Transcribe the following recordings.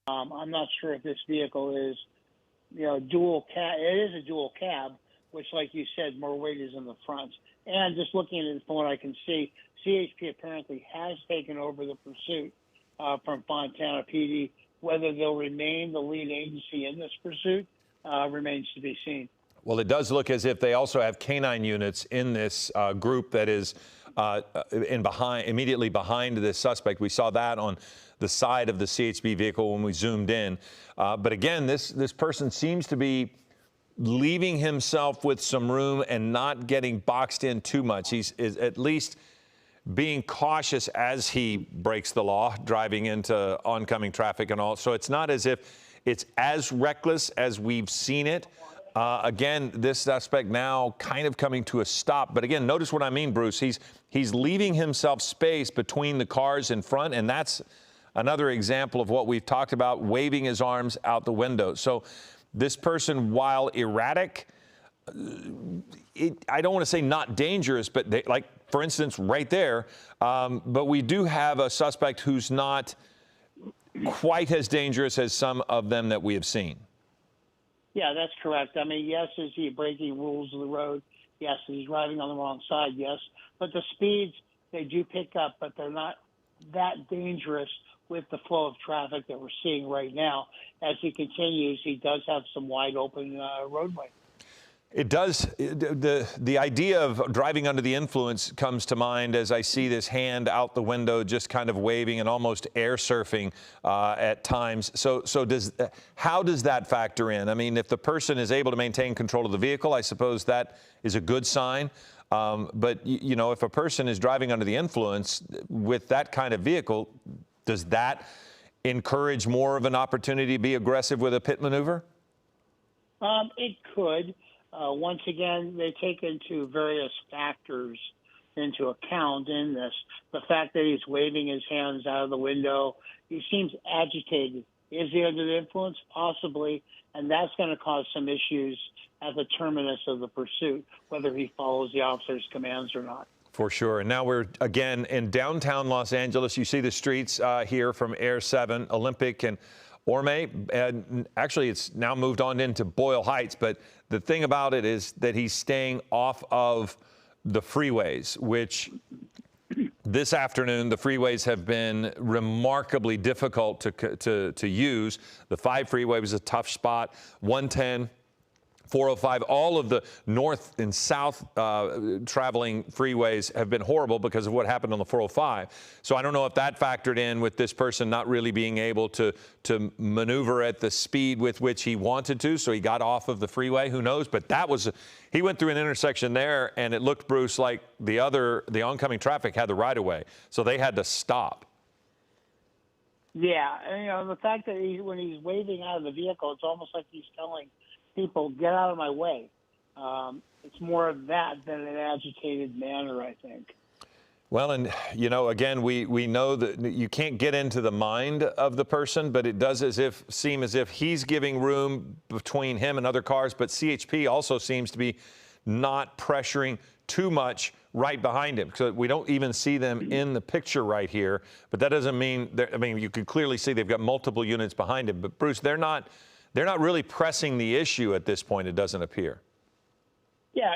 I'm not sure if this vehicle is, dual cab. It is a dual cab, which, like you said, more weight is in the front. And just looking at it from what I can see, CHP apparently has taken over the pursuit from Fontana PD. Whether they'll remain the lead agency in this pursuit remains to be seen. Well, it does look as if they also have canine units in this group that is immediately behind this suspect. We saw that on the side of the CHP vehicle when we zoomed in. But again, this person seems to be leaving himself with some room and not getting boxed in too much. He's at least being cautious as he breaks the law, driving into oncoming traffic and all. So it's not as if it's as reckless as we've seen it. Again, this suspect now kind of coming to a stop. But again, notice what I mean, Bruce. He's leaving himself space between the cars in front, and that's another example of what we've talked about, waving his arms out the window. So this person, while erratic, I don't want to say not dangerous, but like, for instance, right there. But we do have a suspect who's not quite as dangerous as some of them that we have seen. Yeah, that's correct. I mean, yes, is he breaking rules of the road? Yes, he's driving on the wrong side, yes. But the speeds, they do pick up, but they're not that dangerous with the flow of traffic that we're seeing right now. As he continues, he does have some wide open roadway. It does. The idea of driving under the influence comes to mind as I see this hand out the window, just kind of waving and almost air surfing at times. So how does that factor in? I mean, if the person is able to maintain control of the vehicle, I suppose that is a good sign. But, if a person is driving under the influence with that kind of vehicle, does that encourage more of an opportunity to be aggressive with a pit maneuver? It could. Once again, they take into various factors into account in this. The fact that he's waving his hands out of the window, he seems agitated. Is he under the influence? Possibly, and that's going to cause some issues at the terminus of the pursuit, whether he follows the officer's commands or not. For sure. And now we're again in downtown Los Angeles. You see the streets here from Air 7, Olympic and Orme, and actually it's now moved on into Boyle Heights. But the thing about it is that he's staying off of the freeways, which this afternoon the freeways have been remarkably difficult to use. The 5 freeway was a tough spot. 110. 405, all of the north and south traveling freeways have been horrible because of what happened on the 405. So I don't know if that factored in with this person not really being able to maneuver at the speed with which he wanted to. So he got off of the freeway. Who knows? But he went through an intersection there, and it looked, Bruce, like the oncoming traffic had the right of way. So they had to stop. Yeah, and, the fact that when he's waving out of the vehicle, it's almost like he's telling people, get out of my way. It's more of that than an agitated manner, I think. Well, and, again, we know that you can't get into the mind of the person, but it does seem as if he's giving room between him and other cars. But CHP also seems to be not pressuring too much right behind him. So we don't even see them in the picture right here. But that doesn't mean, you can clearly see they've got multiple units behind him. But, Bruce, they're not really pressing the issue at this point, it doesn't appear. Yeah,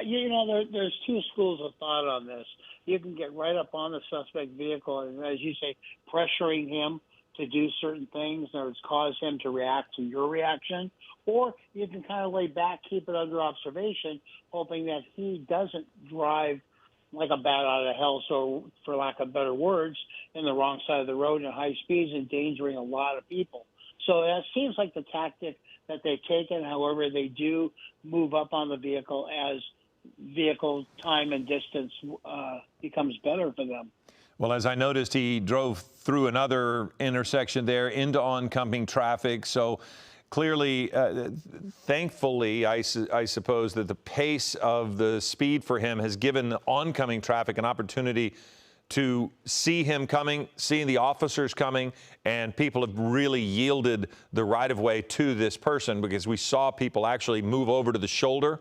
there's two schools of thought on this. You can get right up on the suspect vehicle and, as you say, pressuring him to do certain things, or it's cause him to react to your reaction. Or you can kind of lay back, keep it under observation, hoping that he doesn't drive like a bat out of hell, so for lack of better words, in the wrong side of the road at high speeds, endangering a lot of people. So that seems like the tactic that they've taken. However, they do move up on the vehicle as vehicle time and distance becomes better for them. Well, as I noticed, he drove through another intersection there into oncoming traffic. So clearly, thankfully, I suppose that the pace of the speed for him has given the oncoming traffic an opportunity to see him coming, seeing the officers coming, and people have really yielded the right-of-way to this person, because we saw people actually move over to the shoulder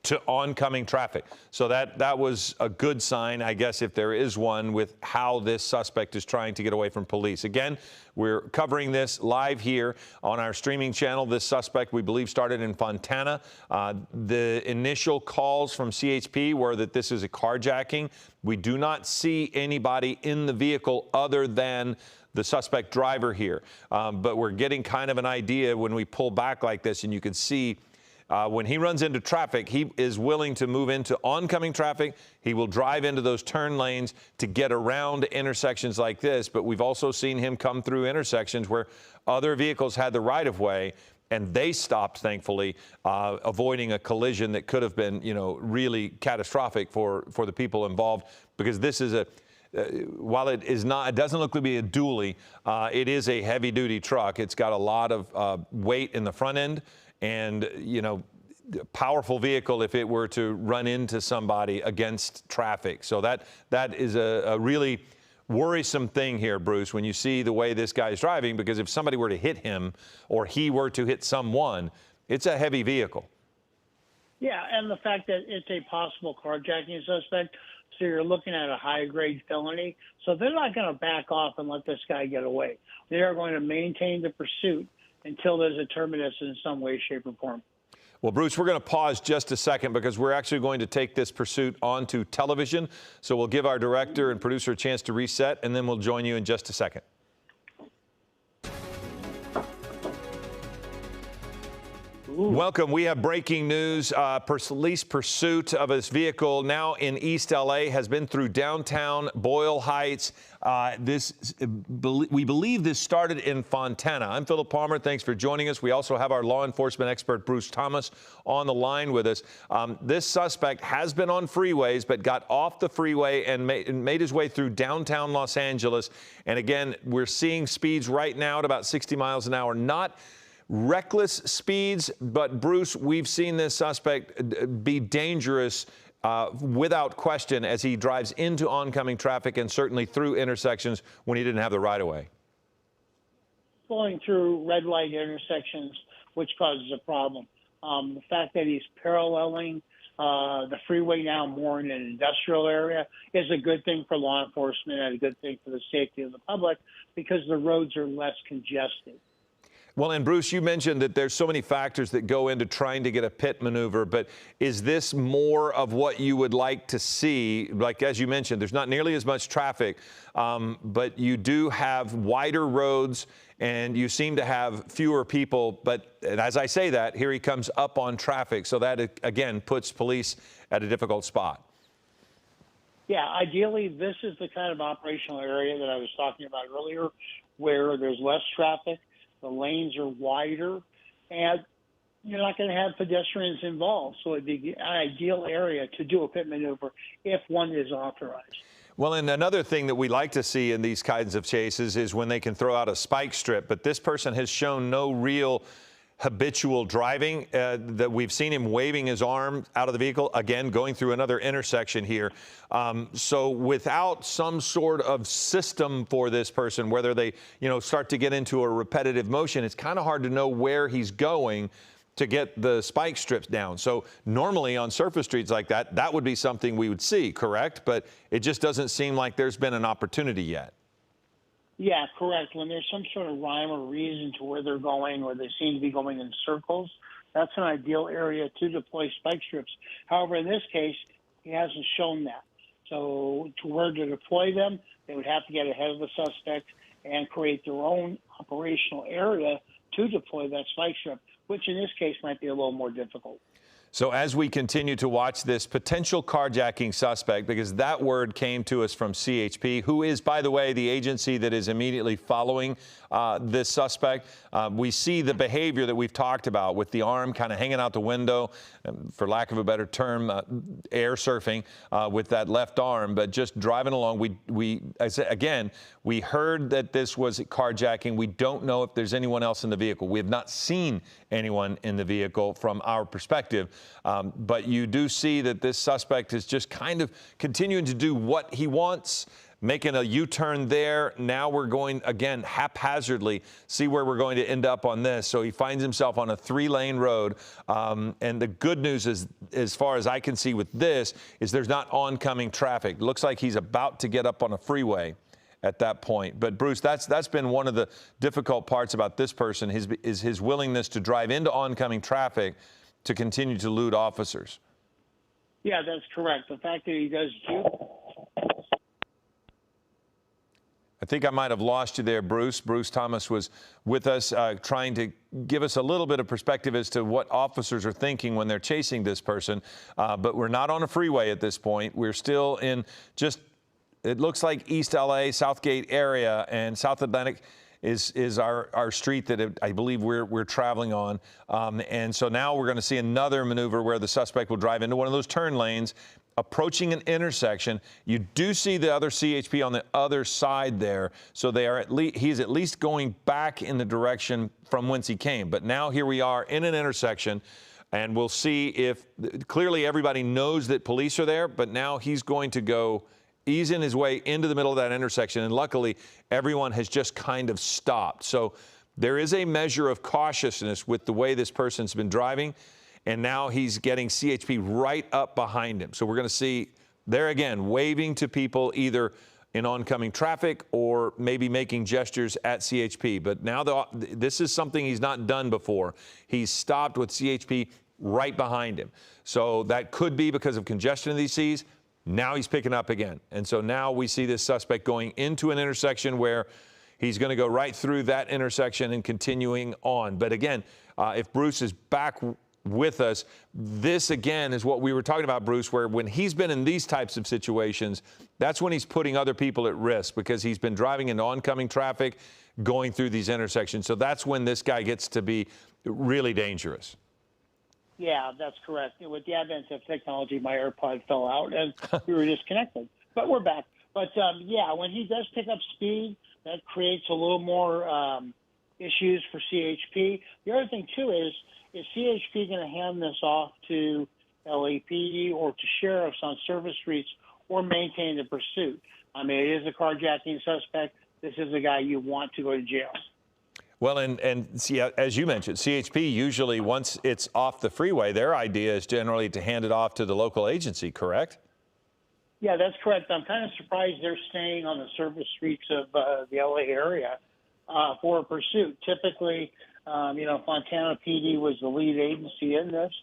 to oncoming traffic. So that was a good sign, I guess, if there is one, with how this suspect is trying to get away from police. Again, we're covering this live here on our streaming channel. This suspect, we believe, started in Fontana. The initial calls from CHP were that this is a carjacking. We do not see anybody in the vehicle other than the suspect driver here. But we're getting kind of an idea when we pull back like this, and you can see when he runs into traffic, he is willing to move into oncoming traffic. He will drive into those turn lanes to get around intersections like this. But we've also seen him come through intersections where other vehicles had the right of way, and they stopped, thankfully, avoiding a collision that could have been, really catastrophic for the people involved, because this is while it is not, it doesn't look to be a dually, it is a heavy-duty truck. It's got a lot of weight in the front end, and powerful vehicle if it were to run into somebody against traffic. So that is a really worrisome thing here, Bruce, when you see the way this guy is driving, because if somebody were to hit him or he were to hit someone, it's a heavy vehicle. Yeah, and the fact that it's a possible carjacking suspect, so you're looking at a high-grade felony. So they're not going to back off and let this guy get away. They are going to maintain the pursuit until there's a terminus in some way, shape, or form. Well, Bruce, we're going to pause just a second because we're actually going to take this pursuit onto television. So we'll give our director and producer a chance to reset, and then we'll join you in just a second. Welcome. We have breaking news. Police pursuit of this vehicle now in East LA has been through downtown Boyle Heights. We believe this started in Fontana. I'm Philip Palmer. Thanks for joining us. We also have our law enforcement expert, Bruce Thomas, on the line with us. This suspect has been on freeways, but got off the freeway and made his way through downtown Los Angeles. And again, we're seeing speeds right now at about 60 miles an hour. Not reckless speeds, but Bruce, we've seen this suspect be dangerous without question as he drives into oncoming traffic and certainly through intersections when he didn't have the right-of-way. Going through red light intersections, which causes a problem. The fact that he's paralleling the freeway now more in an industrial area is a good thing for law enforcement and a good thing for the safety of the public because the roads are less congested. Well, and Bruce, you mentioned that there's so many factors that go into trying to get a pit maneuver, but is this more of what you would like to see? Like, as you mentioned, there's not nearly as much traffic, but you do have wider roads and you seem to have fewer people. But as I say that, here he comes up on traffic. So that, again, puts police at a difficult spot. Yeah, ideally, this is the kind of operational area that I was talking about earlier, where there's less traffic. The lanes are wider, and you're not going to have pedestrians involved. So it'd be an ideal area to do a pit maneuver if one is authorized. Well, and another thing that we like to see in these kinds of chases is when they can throw out a spike strip. But this person has shown no real habitual driving. That we've seen him waving his arm out of the vehicle, again, going through another intersection here. So without some sort of system for this person, whether they, start to get into a repetitive motion, it's kind of hard to know where he's going to get the spike strips down. So normally on surface streets like that, that would be something we would see, correct? But it just doesn't seem like there's been an opportunity yet. Yeah, correct. When there's some sort of rhyme or reason to where they're going, or they seem to be going in circles, that's an ideal area to deploy spike strips. However, in this case, he hasn't shown that. So to where to deploy them, they would have to get ahead of the suspect and create their own operational area to deploy that spike strip, which in this case might be a little more difficult. So as we continue to watch this potential carjacking suspect, because that word came to us from CHP, who is, by the way, the agency that is immediately following this suspect, we see the behavior that we've talked about with the arm kind of hanging out the window, for lack of a better term, air surfing with that left arm, but just driving along. We heard that this was carjacking. We don't know if there's anyone else in the vehicle. We have not seen anyone in the vehicle from our perspective. But you do see that this suspect is just kind of continuing to do what he wants, making a U-turn there. Now we're going, again, haphazardly, see where we're going to end up on this. So he finds himself on a 3-lane road. And the good news is, as far as I can see with this, is there's not oncoming traffic. Looks like he's about to get up on a freeway at that point. But Bruce, that's been one of the difficult parts about this person, is his willingness to drive into oncoming traffic to continue to elude officers. Yeah, that's correct. The fact that he does I think I might have lost you there, Bruce. Bruce Thomas was with us, trying to give us a little bit of perspective as to what officers are thinking when they're chasing this person. But we're not on a freeway at this point. We're still in just, it looks like East LA, Southgate area, and South Atlantic is our street that I believe we're traveling on. And so now we're going to see another maneuver where the suspect will drive into one of those turn lanes, approaching an intersection. You do see the other CHP on the other side there. So they are he's at least going back in the direction from whence he came. But now here we are in an intersection, and we'll see if clearly everybody knows that police are there, but now he's going to go easing his way into the middle of that intersection. And luckily, everyone has just kind of stopped. So there is a measure of cautiousness with the way this person's been driving. And now he's getting CHP right up behind him. So we're going to see there again, waving to people either in oncoming traffic or maybe making gestures at CHP. But now this is something he's not done before. He's stopped with CHP right behind him. So that could be because of congestion in these Cs. Now he's picking up again. And so now we see this suspect going into an intersection where he's going to go right through that intersection and continuing on. But again, if Bruce is back with us, this again is what we were talking about, Bruce, where when he's been in these types of situations, that's when he's putting other people at risk because he's been driving into oncoming traffic, going through these intersections. So that's when this guy gets to be really dangerous. Yeah, that's correct. With the advent of technology, my AirPod fell out and we were disconnected. But we're back. But, yeah, when he does pick up speed, that creates a little more issues for CHP. The other thing, too, is CHP going to hand this off to LAPD or to sheriffs on service streets or maintain the pursuit? I mean, it is a carjacking suspect. This is a guy you want to go to jail. Well, and see, as you mentioned, CHP usually, once it's off the freeway, their idea is generally to hand it off to the local agency, correct? Yeah, that's correct. I'm kind of surprised they're staying on the service streets of the LA area for a pursuit. Typically, Fontana PD was the lead agency in this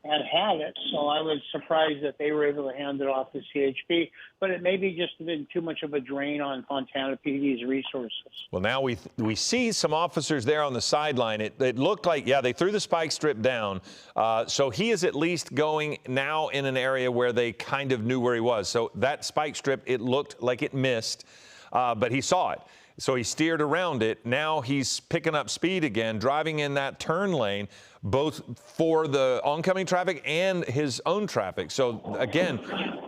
and had it, so I was surprised that they were able to hand it off to CHP. But it may be just been too much of a drain on Fontana PD's resources. Well, now we see some officers there on the sideline. It looked like, yeah, they threw the spike strip down. So he is at least going now in an area where they kind of knew where he was. So that spike strip, it looked like it missed, but he saw it. So he steered around it. Now he's picking up speed again, driving in that turn lane, both for the oncoming traffic and his own traffic. So again,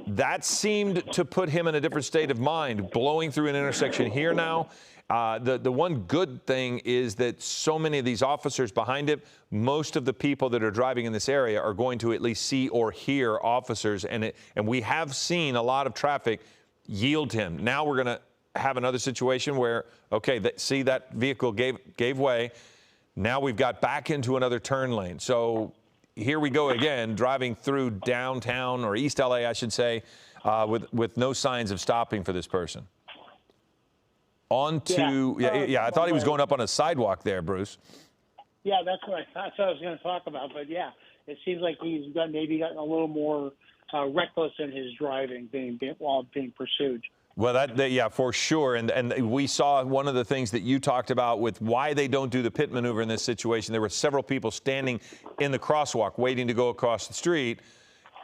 that seemed to put him in a different state of mind, blowing through an intersection here now. The one good thing is that so many of these officers behind him, most of the people that are driving in this area are going to at least see or hear officers. And we have seen a lot of traffic yield to him. Now we're going to have another situation where, okay, see that vehicle gave way. Now we've got back into another turn lane. So here we go again, driving through downtown or East LA, I should say, with no signs of stopping for this person. On to, yeah, I thought he was going up on a sidewalk there, Bruce. Yeah, that's what I was going to talk about. But yeah, it seems like he's maybe gotten a little more reckless in his driving while being pursued. Well, yeah, for sure. And we saw one of the things that you talked about with why they don't do the pit maneuver in this situation. There were several people standing in the crosswalk waiting to go across the street,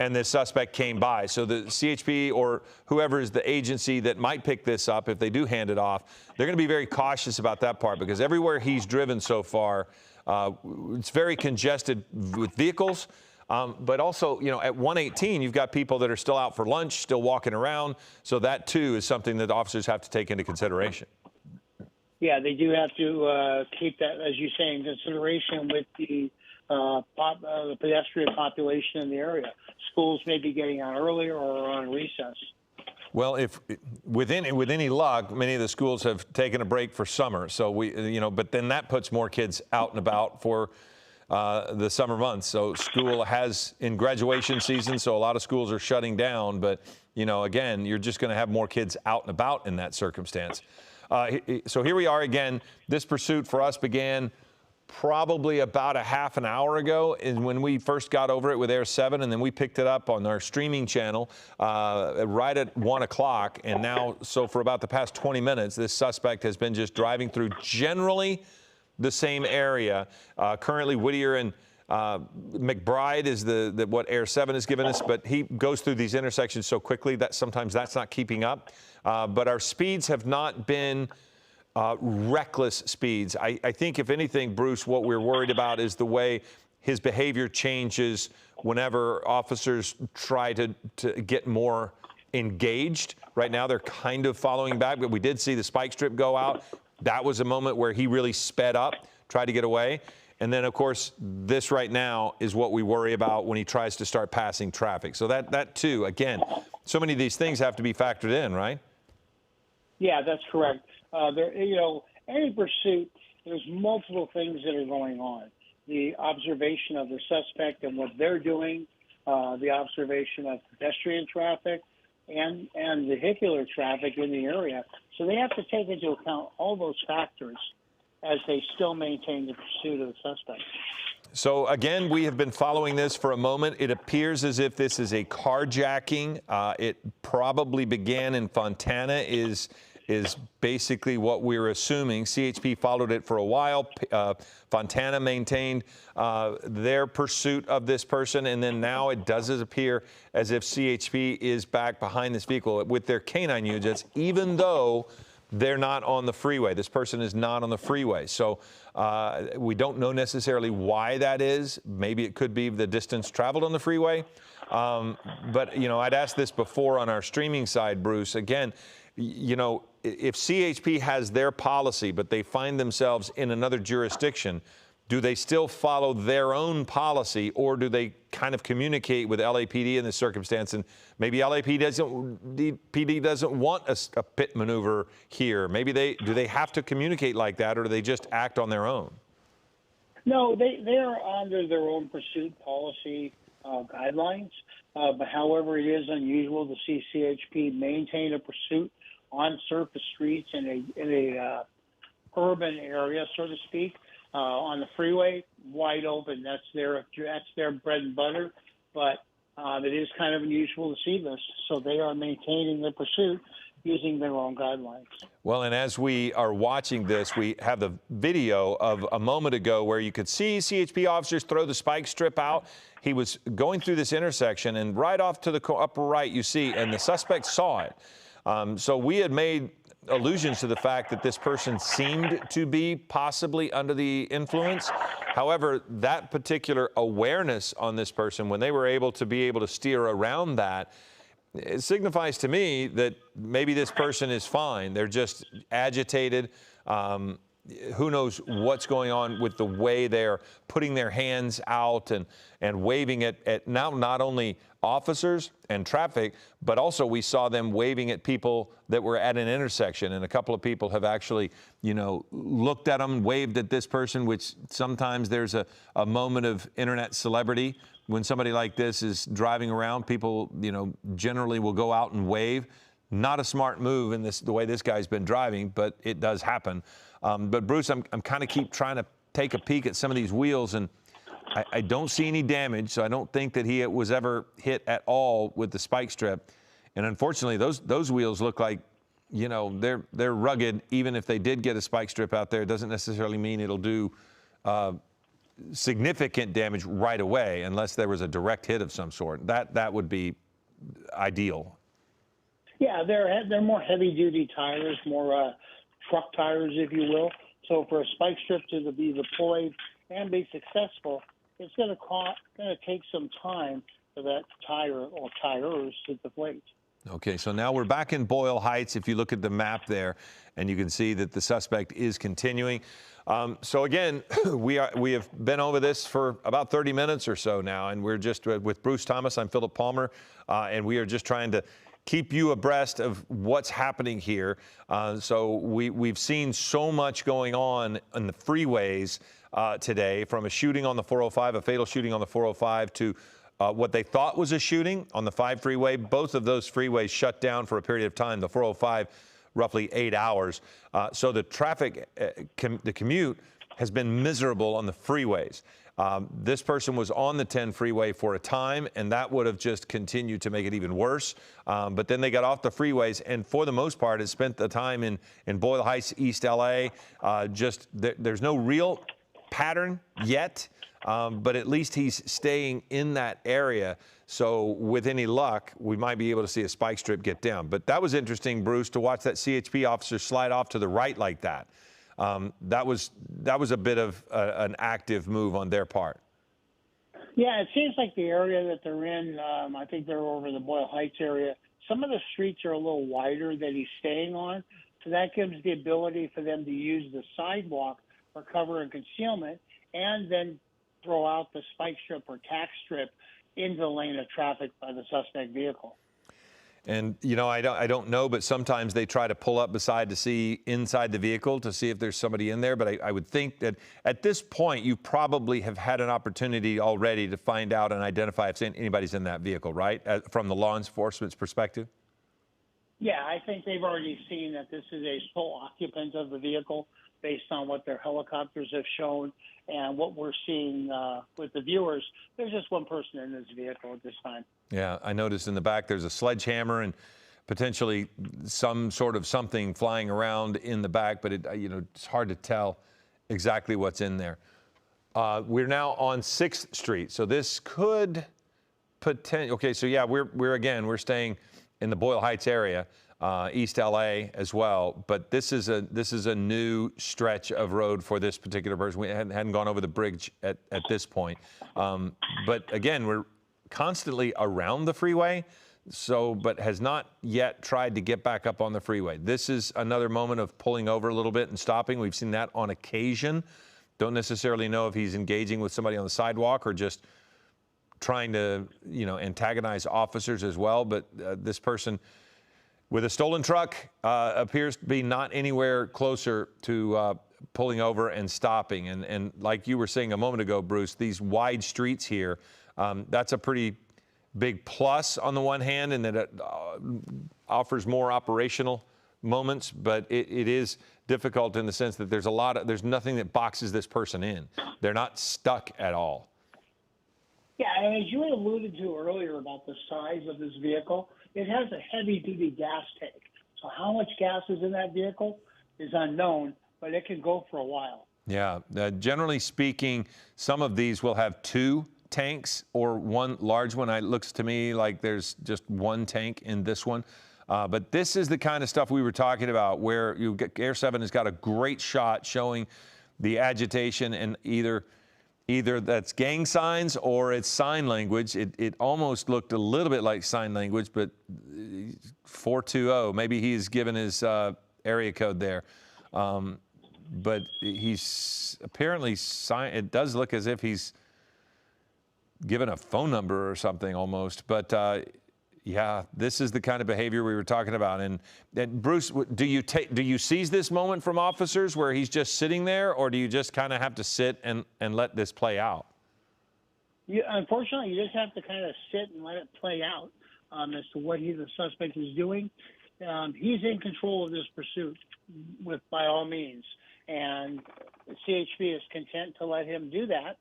and this suspect came by. So the CHP or whoever is the agency that might pick this up, if they do hand it off, they're going to be very cautious about that part because everywhere he's driven so far, it's very congested with vehicles. But also, at 118, you've got people that are still out for lunch, still walking around. So that, too, is something that officers have to take into consideration. Yeah, they do have to keep that, as you say, in consideration with the pedestrian population in the area. Schools may be getting out earlier or on recess. Well, if with any luck, many of the schools have taken a break for summer. So but then that puts more kids out and about for the summer months. So school has in graduation season, so a lot of schools are shutting down. But again, you're just going to have more kids out and about in that circumstance. So here we are again. This pursuit for us began probably about a half an hour ago is when we first got over it with Air 7, and then we picked it up on our streaming channel right at 1 o'clock. And now, so for about the past 20 minutes, this suspect has been just driving through generally the same area. Currently, Whittier and McBride is what Air 7 has given us, but he goes through these intersections so quickly that sometimes that's not keeping up. But our speeds have not been reckless speeds. I think, if anything, Bruce, what we're worried about is the way his behavior changes whenever officers try to get more engaged. Right now, they're kind of following back, but we did see the spike strip go out. That was a moment where he really sped up, tried to get away. And then, of course, this right now is what we worry about when he tries to start passing traffic. So that too, again, so many of these things have to be factored in, right? Yeah, that's correct. Any pursuit, there's multiple things that are going on. The observation of the suspect and what they're doing, the observation of pedestrian traffic and vehicular traffic in the area. So they have to take into account all those factors as they still maintain the pursuit of the suspect. So, again, we have been following this for a moment. It appears as if this is a carjacking. It probably began in Fontana, is basically what we're assuming. CHP followed it for a while. Fontana maintained their pursuit of this person, and then now it does appear as if CHP is back behind this vehicle with their canine units, even though they're not on the freeway. This person is not on the freeway. So we don't know necessarily why that is. Maybe it could be the distance traveled on the freeway. But, I'd asked this before on our streaming side, Bruce. Again, if CHP has their policy, but they find themselves in another jurisdiction, do they still follow their own policy, or do they kind of communicate with LAPD in this circumstance? And maybe PD doesn't want a pit maneuver here. Maybe do they have to communicate like that, or do they just act on their own? No, they are under their own pursuit policy guidelines. But however, it is unusual to see CHP maintain a pursuit on surface streets in a urban area, so to speak. On the freeway, wide open. That's their bread and butter. But it is kind of unusual to see this. So they are maintaining the pursuit using their own guidelines. Well, and as we are watching this, we have the video of a moment ago where you could see CHP officers throw the spike strip out. He was going through this intersection, and right off to the upper right, you see, and the suspect saw it. So we had made allusions to the fact that this person seemed to be possibly under the influence. However, that particular awareness on this person, when they were able to steer around that, it signifies to me that maybe this person is fine. They're just agitated. Who knows what's going on with the way they're putting their hands out and waving at now not only officers and traffic, but also we saw them waving at people that were at an intersection. And a couple of people have actually, looked at them, waved at this person, which sometimes there's a moment of internet celebrity. When somebody like this is driving around, people, generally will go out and wave. Not a smart move in the way this guy's been driving, but it does happen. But Bruce, I'm kind of keep trying to take a peek at some of these wheels, and I don't see any damage, so I don't think that he was ever hit at all with the spike strip. And unfortunately, those wheels look like, they're rugged. Even if they did get a spike strip out there, it doesn't necessarily mean it'll do significant damage right away, unless there was a direct hit of some sort. That would be ideal. Yeah, they're more heavy-duty tires, more truck tires, if you will. So for a spike strip to be deployed and be successful, it's going to take some time for that tire or tires to deflate. Okay, so now we're back in Boyle Heights. If you look at the map there, and you can see that the suspect is continuing. So again, we have been over this for about 30 minutes or so now, and we're just with Bruce Thomas. I'm Philip Palmer, and we are just trying to keep you abreast of what's happening here. So we've seen so much going on the freeways today, from a shooting on the 405, a fatal shooting on the 405, to what they thought was a shooting on the 5 freeway. Both of those freeways shut down for a period of time. The 405, roughly 8 hours. So the traffic, the commute has been miserable on the freeways. This person was on the 10 freeway for a time, and that would have just continued to make it even worse. But then they got off the freeways, and for the most part, has spent the time in Boyle Heights, East LA. There's no real pattern yet, but at least he's staying in that area. So with any luck, we might be able to see a spike strip get down. But that was interesting, Bruce, to watch that CHP officer slide off to the right like that. That was a bit of an active move on their part. Yeah, it seems like the area that they're in, I think they're over the Boyle Heights area. Some of the streets are a little wider that he's staying on, so that gives the ability for them to use the sidewalk for cover and concealment, and then throw out the spike strip or tack strip into the lane of traffic by the suspect vehicle. And, you know, I don't know, but sometimes they try to pull up beside to see inside the vehicle to see if there's somebody in there. But I would think that at this point, you probably have had an opportunity already to find out and identify if anybody's in that vehicle, right? From the law enforcement's perspective? Yeah, I think they've already seen that this is a sole occupant of the vehicle based on what their helicopters have shown and what we're seeing with the viewers. There's just one person in this vehicle at this time. Yeah, I noticed in the back there's a sledgehammer and potentially some sort of something flying around in the back, but it's hard to tell exactly what's in there. We're now on 6th Street, so this could potentially. Okay, so yeah, we're staying in the Boyle Heights area, East LA as well, but this is a new stretch of road for this particular person. We hadn't gone over the bridge at this point, but again, we're constantly around the freeway, but has not yet tried to get back up on the freeway. This is another moment of pulling over a little bit and stopping. We've seen that on occasion. Don't necessarily know if he's engaging with somebody on the sidewalk or just trying to, antagonize officers as well. But this person with a stolen truck appears to be not anywhere closer to pulling over and stopping. And like you were saying a moment ago, Bruce, these wide streets here, that's a pretty big plus on the one hand, and that it offers more operational moments, but it is difficult in the sense that there's nothing that boxes this person in. They're not stuck at all. Yeah, and as you had alluded to earlier about the size of this vehicle, it has a heavy-duty gas tank. So how much gas is in that vehicle is unknown, but it can go for a while. Yeah, generally speaking, some of these will have 2 tanks or one large one. It looks to me like there's just 1 tank in this one. But this is the kind of stuff we were talking about where Air 7 has got a great shot showing the agitation, and either that's gang signs or it's sign language. It almost looked a little bit like sign language, but 420, maybe he's given his area code there. But he's apparently it does look as if he's given a phone number or something almost. But yeah, this is the kind of behavior we were talking about. And Bruce, do you seize this moment from officers where he's just sitting there, or do you just kind of have to sit and let this play out? Unfortunately, you just have to kind of sit and let it play out as to what the suspect is doing. He's in control of this pursuit by all means. And the CHP is content to let him do that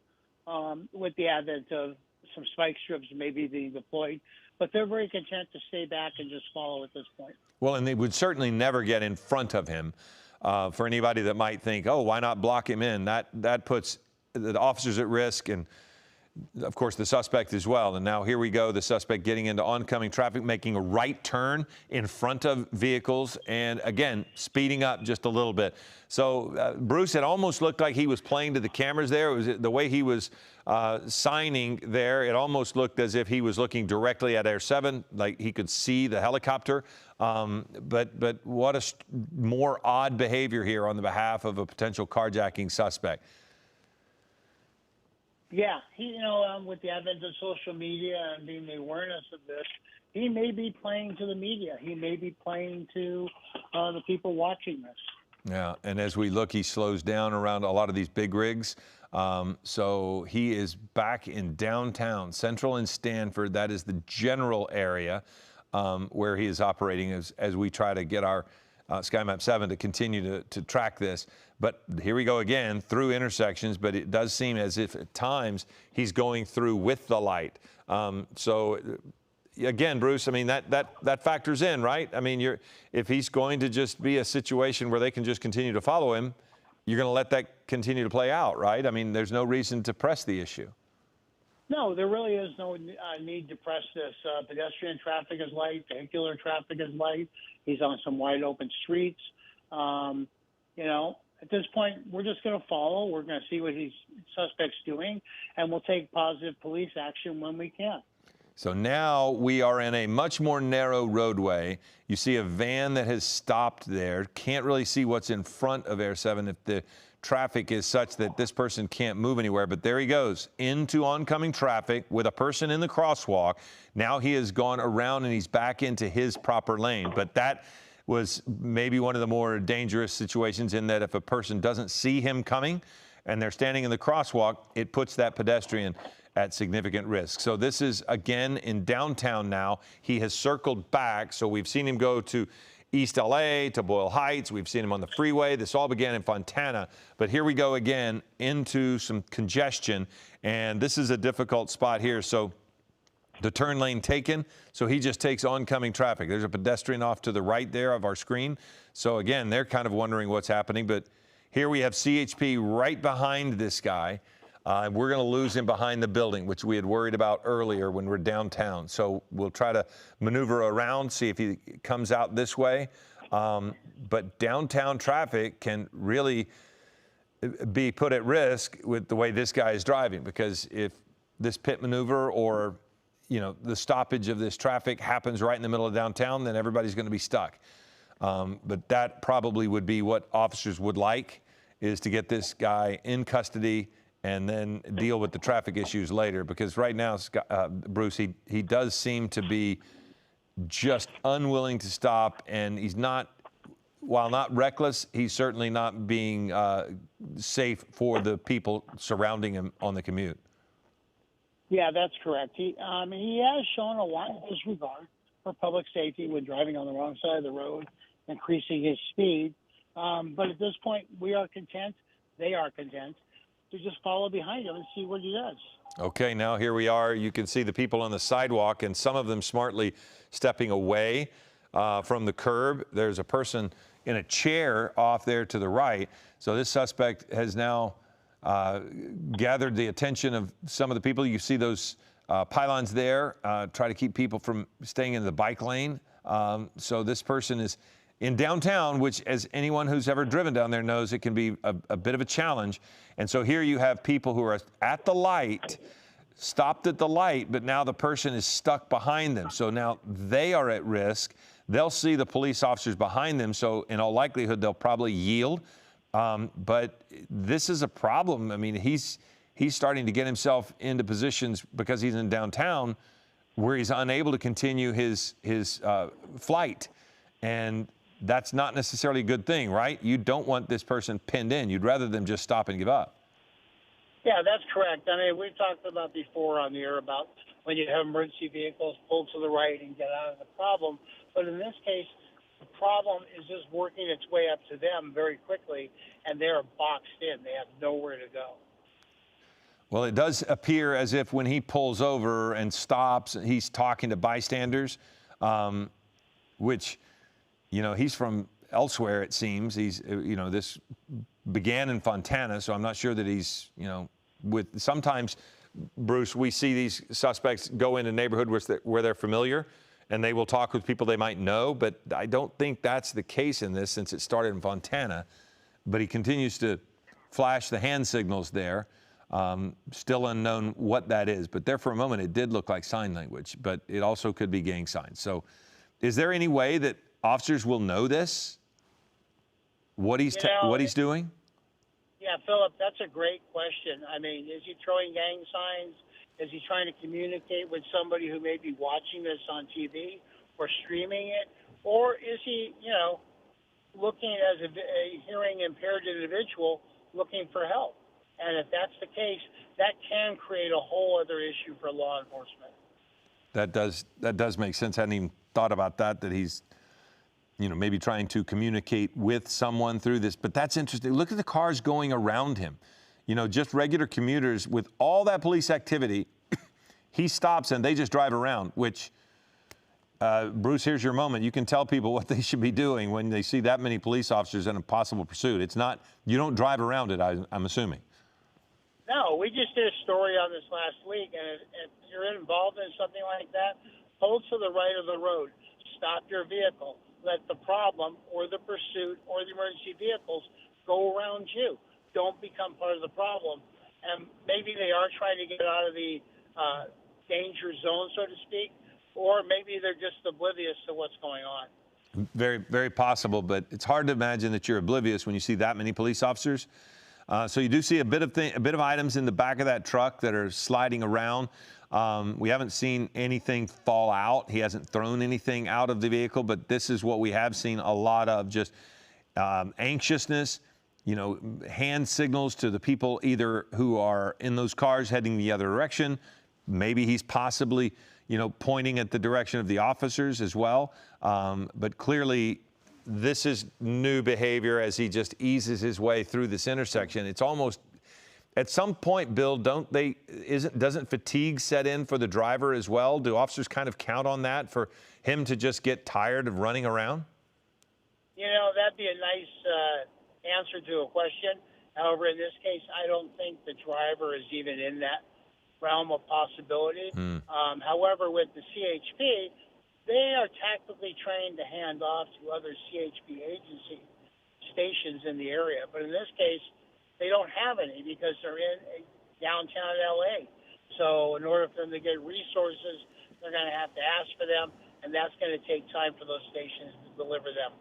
with the advent of some spike strips maybe being deployed. But they're very content to stay back and just follow at this point. Well, and they would certainly never get in front of him. For anybody that might think, oh, why not block him in? That puts the officers at risk, and of course the suspect as well. And now here we go, the suspect getting into oncoming traffic, making a right turn in front of vehicles, and again, speeding up just a little bit. So, Bruce, it almost looked like he was playing to the cameras there. It was the way he was signing there. It almost looked as if he was looking directly at Air 7, like he could see the helicopter. But what a more odd behavior here on the behalf of a potential carjacking suspect. Yeah, with the advent of social media and being the awareness of this, he may be playing to the media. He may be playing to the people watching this. Yeah, and as we look, he slows down around a lot of these big rigs. So he is back in downtown, Central and Stanford. That is the general area where he is operating as we try to get our SkyMap 7 to continue to track this. But here we go again through intersections, but it does seem as if at times he's going through with the light. So again, Bruce, I mean, that factors in, right? I mean, if he's going to just be a situation where they can just continue to follow him, you're going to let that continue to play out, right? I mean, there's no reason to press the issue. No, there really is no need to press this. Pedestrian traffic is light. Vehicular traffic is light. He's on some wide open streets. At this point, we're just going to follow. We're going to see what these suspect's doing, and we'll take positive police action when we can. So now we are in a much more narrow roadway. You see a van that has stopped there. Can't really see what's in front of Air 7 if the traffic is such that this person can't move anywhere. But there he goes into oncoming traffic with a person in the crosswalk. Now he has gone around and he's back into his proper lane. But that was maybe one of the more dangerous situations in that if a person doesn't see him coming and they're standing in the crosswalk, it puts that pedestrian at significant risk. So this is again in downtown now. He has circled back. So we've seen him go to East LA, to Boyle Heights. We've seen him on the freeway. This all began in Fontana. But here we go again into some congestion. And this is a difficult spot here. So the turn lane taken. So he just takes oncoming traffic. There's a pedestrian off to the right there of our screen. So again, they're kind of wondering what's happening. But here we have CHP right behind this guy. We're going to lose him behind the building, which we had worried about earlier when we're downtown. So we'll try to maneuver around, see if he comes out this way. But downtown traffic can really be put at risk with the way this guy is driving, because if this pit maneuver or the stoppage of this traffic happens right in the middle of downtown, then everybody's going to be stuck. But that probably would be what officers would like, is to get this guy in custody and then deal with the traffic issues later. Because right now, Bruce, he does seem to be just unwilling to stop, and he's not, while not reckless, he's certainly not being safe for the people surrounding him on the commute. Yeah, that's correct. He has shown a lot of disregard for public safety when driving on the wrong side of the road, increasing his speed. But at this point, we are content, they are content, to just follow behind him and see what he does. Okay, now here we are. You can see the people on the sidewalk, and some of them smartly stepping away from the curb. There's a person in a chair off there to the right. So this suspect has now gathered the attention of some of the people. You see those pylons there, try to keep people from staying in the bike lane. So this person is in downtown, which, as anyone who's ever driven down there knows, it can be a bit of a challenge. And so here you have people who are at the light, stopped at the light, but now the person is stuck behind them. So now they are at risk. They'll see the police officers behind them, so in all likelihood, they'll probably yield. But this is a problem. I mean, he's starting to get himself into positions, because he's in downtown, where he's unable to continue his flight. And that's not necessarily a good thing, right? You don't want this person pinned in. You'd rather them just stop and give up. Yeah, that's correct. I mean, we've talked about before on the air about when you have emergency vehicles pull to the right and get out of the problem. But in this case, the problem is just working its way up to them very quickly, and they're boxed in. They have nowhere to go. Well, it does appear as if when he pulls over and stops, he's talking to bystanders, which, he's from elsewhere, it seems. He's, this began in Fontana, so I'm not sure that he's, with sometimes, Bruce, we see these suspects go in a neighborhood where they're familiar, and they will talk with people they might know, but I don't think that's the case in this, since it started in Fontana. But he continues to flash the hand signals there. Still unknown what that is, but there for a moment it did look like sign language, but it also could be gang signs. So is there any way that officers will know this, what he's doing? Yeah, Philip, that's a great question. I mean, is he throwing gang signs? Is he trying to communicate with somebody who may be watching this on TV or streaming it? Or is he, looking as a hearing impaired individual looking for help? And if that's the case, that can create a whole other issue for law enforcement. That does make sense. I hadn't even thought about that he's, maybe trying to communicate with someone through this. But that's interesting. Look at the cars going around him. Just regular commuters with all that police activity, he stops and they just drive around, which, Bruce, here's your moment. You can tell people what they should be doing when they see that many police officers in a possible pursuit. It's not, you don't drive around it, I'm assuming. No, we just did a story on this last week, and if you're involved in something like that, pull to the right of the road. Stop your vehicle. Let the problem or the pursuit or the emergency vehicles go around you. Don't become part of the problem. And maybe they are trying to get out of the danger zone, so to speak, or maybe they're just oblivious to what's going on. Very, very possible, but it's hard to imagine that you're oblivious when you see that many police officers. So you do see a bit of items in the back of that truck that are sliding around. We haven't seen anything fall out. He hasn't thrown anything out of the vehicle, but this is what we have seen a lot of, just anxiousness, hand signals to the people either who are in those cars heading the other direction. Maybe he's possibly, pointing at the direction of the officers as well. But clearly, this is new behavior as he just eases his way through this intersection. It's almost, at some point, Bill, doesn't fatigue set in for the driver as well? Do officers kind of count on that for him to just get tired of running around? That'd be a nice answer to a question. However, in this case, I don't think the driver is even in that realm of possibility. However, with the CHP, they are tactically trained to hand off to other CHP agency stations in the area. But in this case, they don't have any because they're in downtown L.A. So in order for them to get resources, they're going to have to ask for them, and that's going to take time for those stations to deliver them.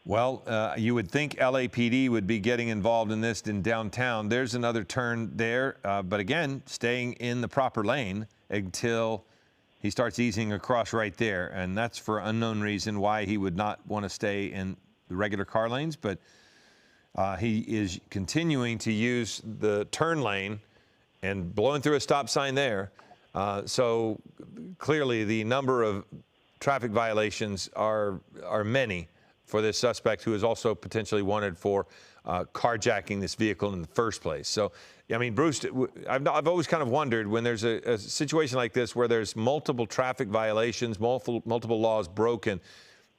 Well, you would think LAPD would be getting involved in this in downtown. There's another turn there, but again, staying in the proper lane until he starts easing across right there, and that's for unknown reason why he would not want to stay in the regular car lanes, but he is continuing to use the turn lane and blowing through a stop sign there. So clearly the number of traffic violations are many for this suspect, who is also potentially wanted for carjacking this vehicle in the first place. So, I mean, Bruce, I've always kind of wondered when there's a situation like this where there's multiple traffic violations, multiple laws broken,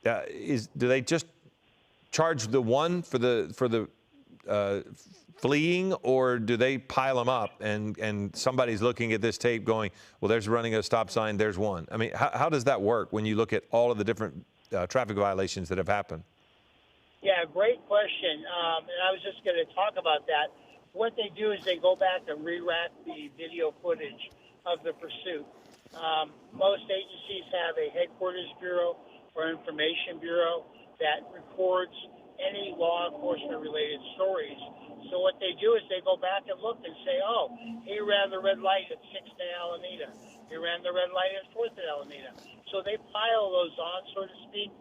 do they just charge the one for the fleeing, or do they pile them up and somebody's looking at this tape going, well, there's running a stop sign, there's one? I mean, how does that work when you look at all of the different traffic violations that have happened? Yeah, great question. And I was just going to talk about that. What they do is they go back and re-rack the video footage of the pursuit. Most agencies have a headquarters bureau or information bureau that records any law enforcement related stories. So what they do is they go back and look and say, oh, he ran the red light at 6th and Alameda. He ran the red light at 4th and Alameda. So they pile those on, so to speak,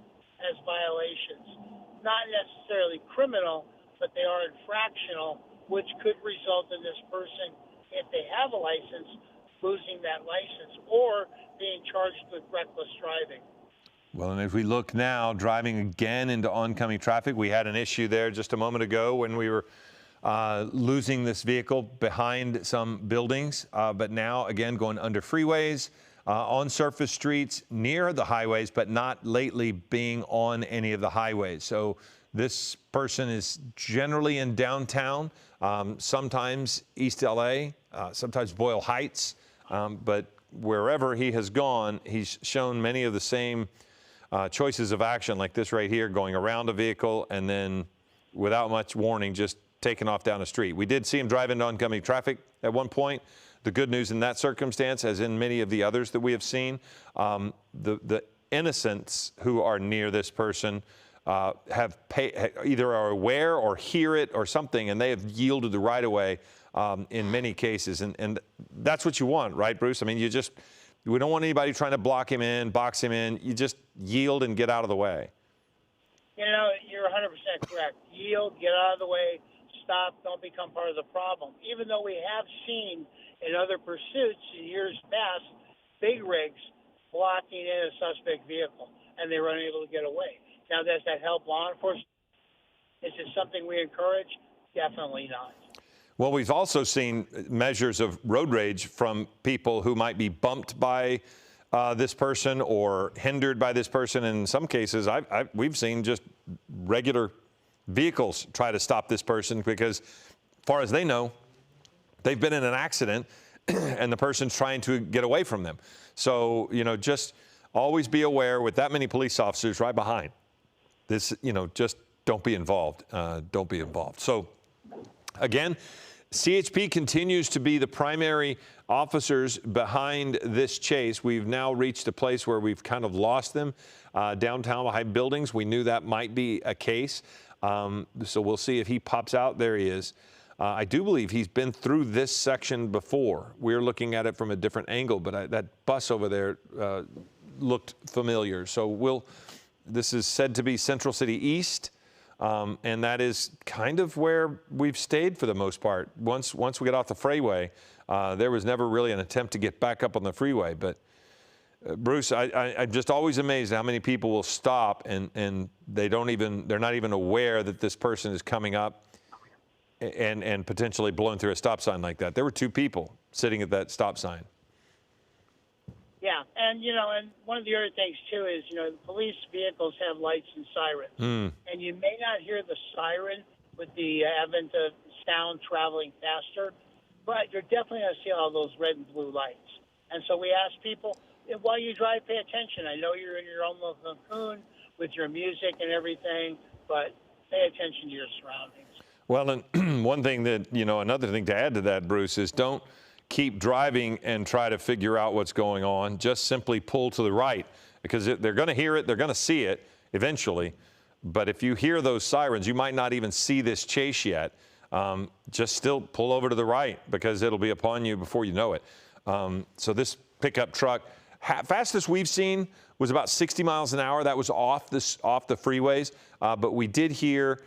as violations. Not necessarily criminal, but they are infractional, which could result in this person, if they have a license, losing that license or being charged with reckless driving. Well, and if we look now, driving again into oncoming traffic, we had an issue there just a moment ago when we were losing this vehicle behind some buildings, but now again going under freeways, on surface streets near the highways, but not lately being on any of the highways. So this person is generally in downtown, sometimes East LA, sometimes Boyle Heights, but wherever he has gone, he's shown many of the same choices of action, like this right here, going around a vehicle and then without much warning, just taking off down the street. We did see him drive into oncoming traffic at one point. The good news in that circumstance, as in many of the others that we have seen, the innocents who are near this person either are aware or hear it or something, and they have yielded the right of way in many cases. And that's what you want, right, Bruce? I mean, we don't want anybody trying to block him in, box him in. You just yield and get out of the way. You know, you're 100% correct. Yield, get out of the way, stop, don't become part of the problem. Even though we have seen in other pursuits in years past, big rigs blocking in a suspect vehicle, and they were unable to get away. Now, does that help law enforcement? Is it something we encourage? Definitely not. Well, we've also seen measures of road rage from people who might be bumped by this person or hindered by this person. In some cases, we've seen just regular vehicles try to stop this person because, as far as they know, they've been in an accident and the person's trying to get away from them. So, you know, just always be aware with that many police officers right behind this, you know, just don't be involved. Don't be involved. So, again, CHP continues to be the primary officers behind this chase. We've now reached a place where we've kind of lost them downtown behind buildings. We knew that might be a case. So we'll see if he pops out. There he is. I do believe he's been through this section before. We're looking at it from a different angle, but that bus over there looked familiar. So this is said to be Central City East. And that is kind of where we've stayed for the most part. Once we get off the freeway, there was never really an attempt to get back up on the freeway. But Bruce, I'm just always amazed at how many people will stop and they're not even aware that this person is coming up and potentially blowing through a stop sign like that. There were two people sitting at that stop sign. Yeah, and, you know, and one of the other things, too, is, you know, police vehicles have lights and sirens. And you may not hear the siren with the advent of sound traveling faster, but you're definitely going to see all those red and blue lights. And so we ask people, while you drive, pay attention. I know you're in your own little cocoon with your music and everything, but pay attention to your surroundings. Well, and one thing that, you know, another thing to add to that, Bruce, is don't keep driving and try to figure out what's going on. Just simply pull to the right because they're going to hear it. They're going to see it eventually. But if you hear those sirens, you might not even see this chase yet. Just still pull over to the right because it'll be upon you before you know it. So this pickup truck, fastest we've seen was about 60 miles an hour. That was off the freeways. But we did hear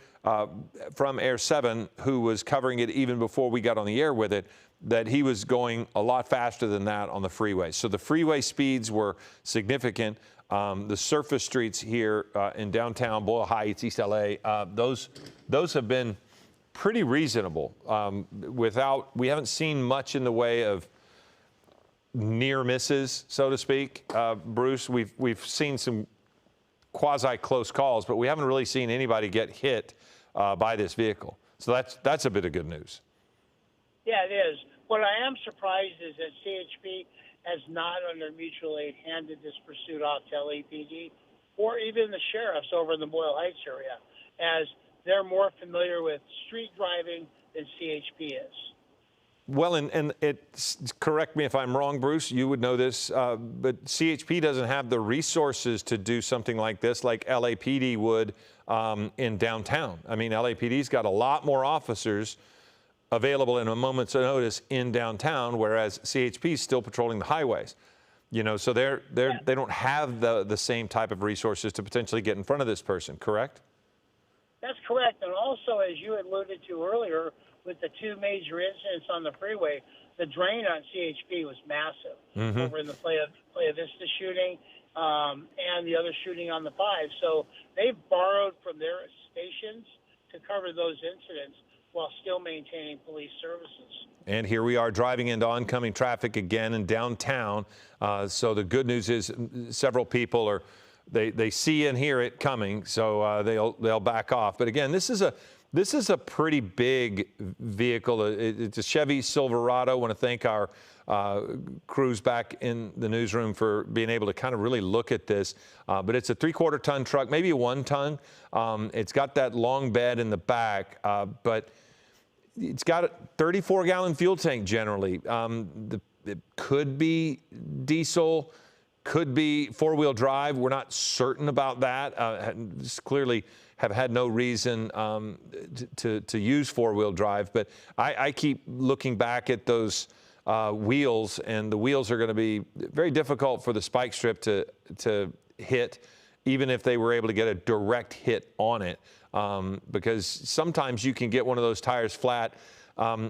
from Air 7, who was covering it even before we got on the air with it, that he was going a lot faster than that on the freeway. So the freeway speeds were significant. The surface streets here in downtown Boyle Heights, East LA, those have been pretty reasonable. We haven't seen much in the way of near misses, so to speak. Bruce, we've seen some quasi-close calls, but we haven't really seen anybody get hit by this vehicle. So that's a bit of good news. Yeah, it is. What I am surprised is that CHP has not, under mutual aid, handed this pursuit off to LAPD or even the sheriffs over in the Boyle Heights area, as they're more familiar with street driving than CHP is. Well, and correct me if I'm wrong, Bruce, you would know this, but CHP doesn't have the resources to do something like this like LAPD would in downtown. I mean, LAPD's got a lot more officers available in a moment's notice in downtown, whereas CHP is still patrolling the highways. You know, so they don't have the same type of resources to potentially get in front of this person, correct? That's correct. And also, as you alluded to earlier, with the two major incidents on the freeway, the drain on CHP was massive over in the Playa Vista shooting and the other shooting on the 5. So they've borrowed from their stations to cover those incidents while still maintaining police services. And here we are driving into oncoming traffic again in downtown. So the good news is several people they see and hear it coming, so they'll back off. But again, this is a pretty big vehicle. It's a Chevy Silverado. I want to thank our crews back in the newsroom for being able to kind of really look at this. But it's a 3/4 ton truck, maybe a 1 ton. It's got that long bed in the back, but it's got a 34-gallon fuel tank generally. It could be diesel, could be four-wheel drive. We're not certain about that. Clearly have had no reason to use four-wheel drive. But I keep looking back at those wheels, and the wheels are going to be very difficult for the spike strip to hit, even if they were able to get a direct hit on it, because sometimes you can get one of those tires flat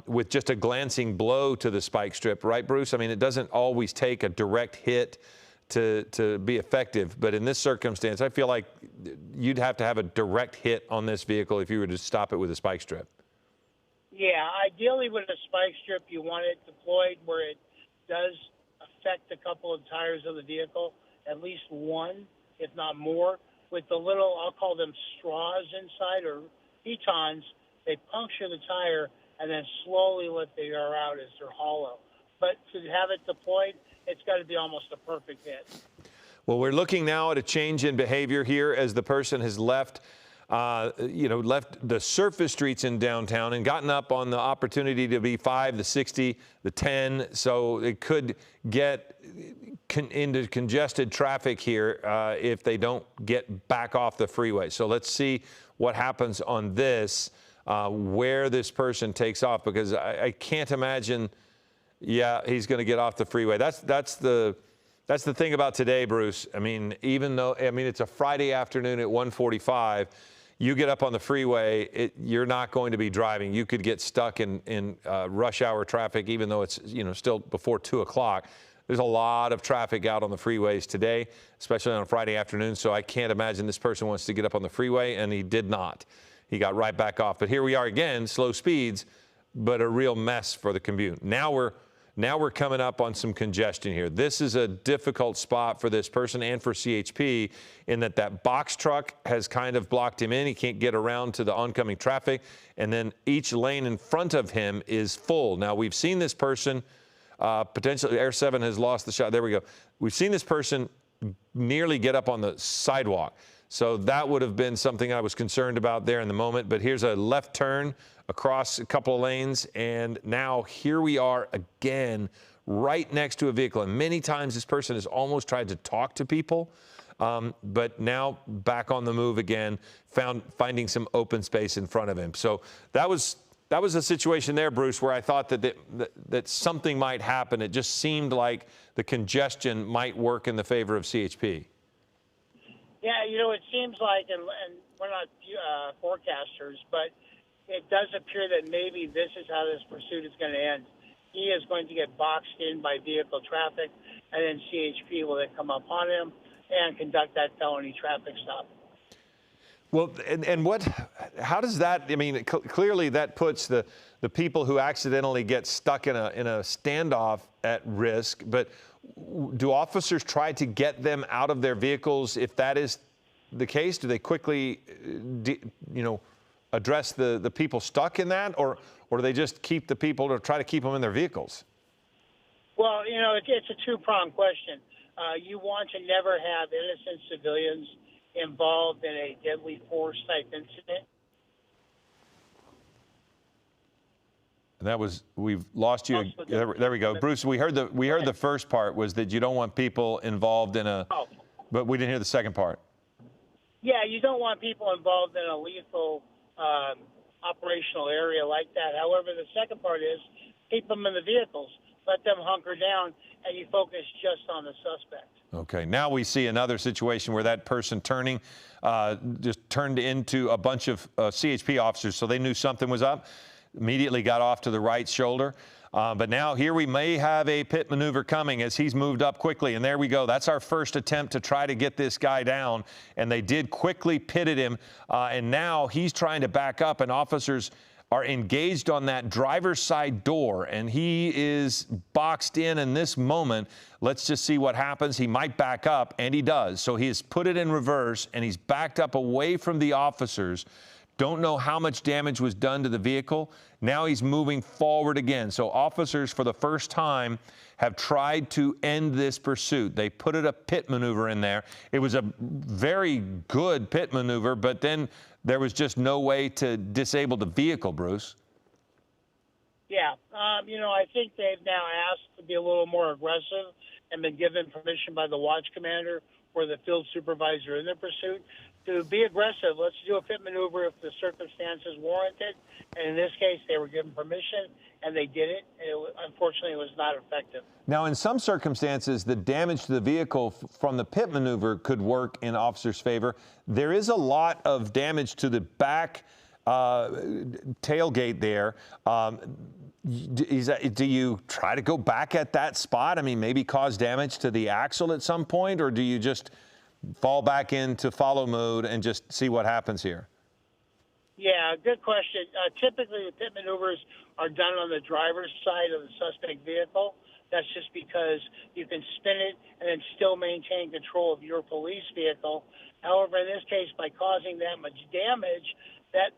with just a glancing blow to the spike strip, right, Bruce? I mean, it doesn't always take a direct hit to be effective, but in this circumstance, I feel like you'd have to have a direct hit on this vehicle if you were to stop it with a spike strip. Yeah, ideally with a spike strip, you want it deployed where it does affect a couple of tires of the vehicle, at least one, if not more. With the little, I'll call them straws inside, or pitons, they puncture the tire and then slowly let the air out as they're hollow. But to have it deployed, it's got to be almost a perfect hit. Well, we're looking now at a change in behavior here as the person has left the surface streets in downtown and gotten up on the opportunity to be 5, the 60, the 10. So it could get into congested traffic here if they don't get back off the freeway. So let's see what happens on this, where this person takes off, because I can't imagine, he's going to get off the freeway. That's the thing about today, Bruce. I mean, it's a Friday afternoon at 1:45. You get up on the freeway, you're not going to be driving. You could get stuck in rush hour traffic, even though it's still before 2 o'clock. There's a lot of traffic out on the freeways today, especially on a Friday afternoon. So I can't imagine this person wants to get up on the freeway, and he did not. He got right back off. But here we are again, slow speeds, but a real mess for the commute. Now we're coming up on some congestion here. This is a difficult spot for this person and for CHP in that box truck has kind of blocked him in. He can't get around to the oncoming traffic. And then each lane in front of him is full. Now, we've seen this person potentially, Air 7 has lost the shot. There we go. We've seen this person nearly get up on the sidewalk. So that would have been something I was concerned about there in the moment. But here's a left turn across a couple of lanes, and now here we are again right next to a vehicle. And many times this person has almost tried to talk to people, but now back on the move again, finding some open space in front of him. So that was a situation there, Bruce, where I thought that something might happen. It just seemed like the congestion might work in the favor of CHP. Yeah, it seems like, and we're not forecasters, but it does appear that maybe this is how this pursuit is going to end. He is going to get boxed in by vehicle traffic, and then CHP will then come up on him and conduct that felony traffic stop. Well, and how does that, I mean, clearly that puts the people who accidentally get stuck in a standoff at risk, but do officers try to get them out of their vehicles if that is the case? Do they quickly, address the people stuck in that, or do they just keep the people to try to keep them in their vehicles? Well, it's a two-pronged question. You want to never have innocent civilians involved in a deadly force type incident. And we've lost you. There we go. Bruce, we heard the first part was that you don't want people involved in but we didn't hear the second part. Yeah, you don't want people involved in a lethal operational area like that. However, the second part is keep them in the vehicles, let them hunker down, and you focus just on the suspect. Okay, now we see another situation where that person just turned into a bunch of CHP officers, so they knew something was up, immediately got off to the right shoulder. But now here we may have a pit maneuver coming as he's moved up quickly. And there we go. That's our first attempt to try to get this guy down. And they did quickly pitted him. And now he's trying to back up, and officers are engaged on that driver's side door, and he is boxed in this moment. Let's just see what happens. He might back up, and he does. So he has put it in reverse, and he's backed up away from the officers. Don't know how much damage was done to the vehicle. Now he's moving forward again. So officers, for the first time, have tried to end this pursuit. They put a pit maneuver in there. It was a very good pit maneuver, but then there was just no way to disable the vehicle, Bruce. Yeah, I think they've now asked to be a little more aggressive and been given permission by the watch commander or the field supervisor in the pursuit to be aggressive. Let's do a pit maneuver if the circumstances warrant it. And in this case, they were given permission, and they did it. Unfortunately, it was not effective. Now, in some circumstances, the damage to the vehicle from the pit maneuver could work in officers' favor. There is a lot of damage to the back tailgate there. Do you try to go back at that spot? I mean, maybe cause damage to the axle at some point, or do you just fall back into follow mode and just see what happens here? Yeah, good question. Typically, the pit maneuvers are done on the driver's side of the suspect vehicle. That's just because you can spin it and then still maintain control of your police vehicle. However, in this case, by causing that much damage, that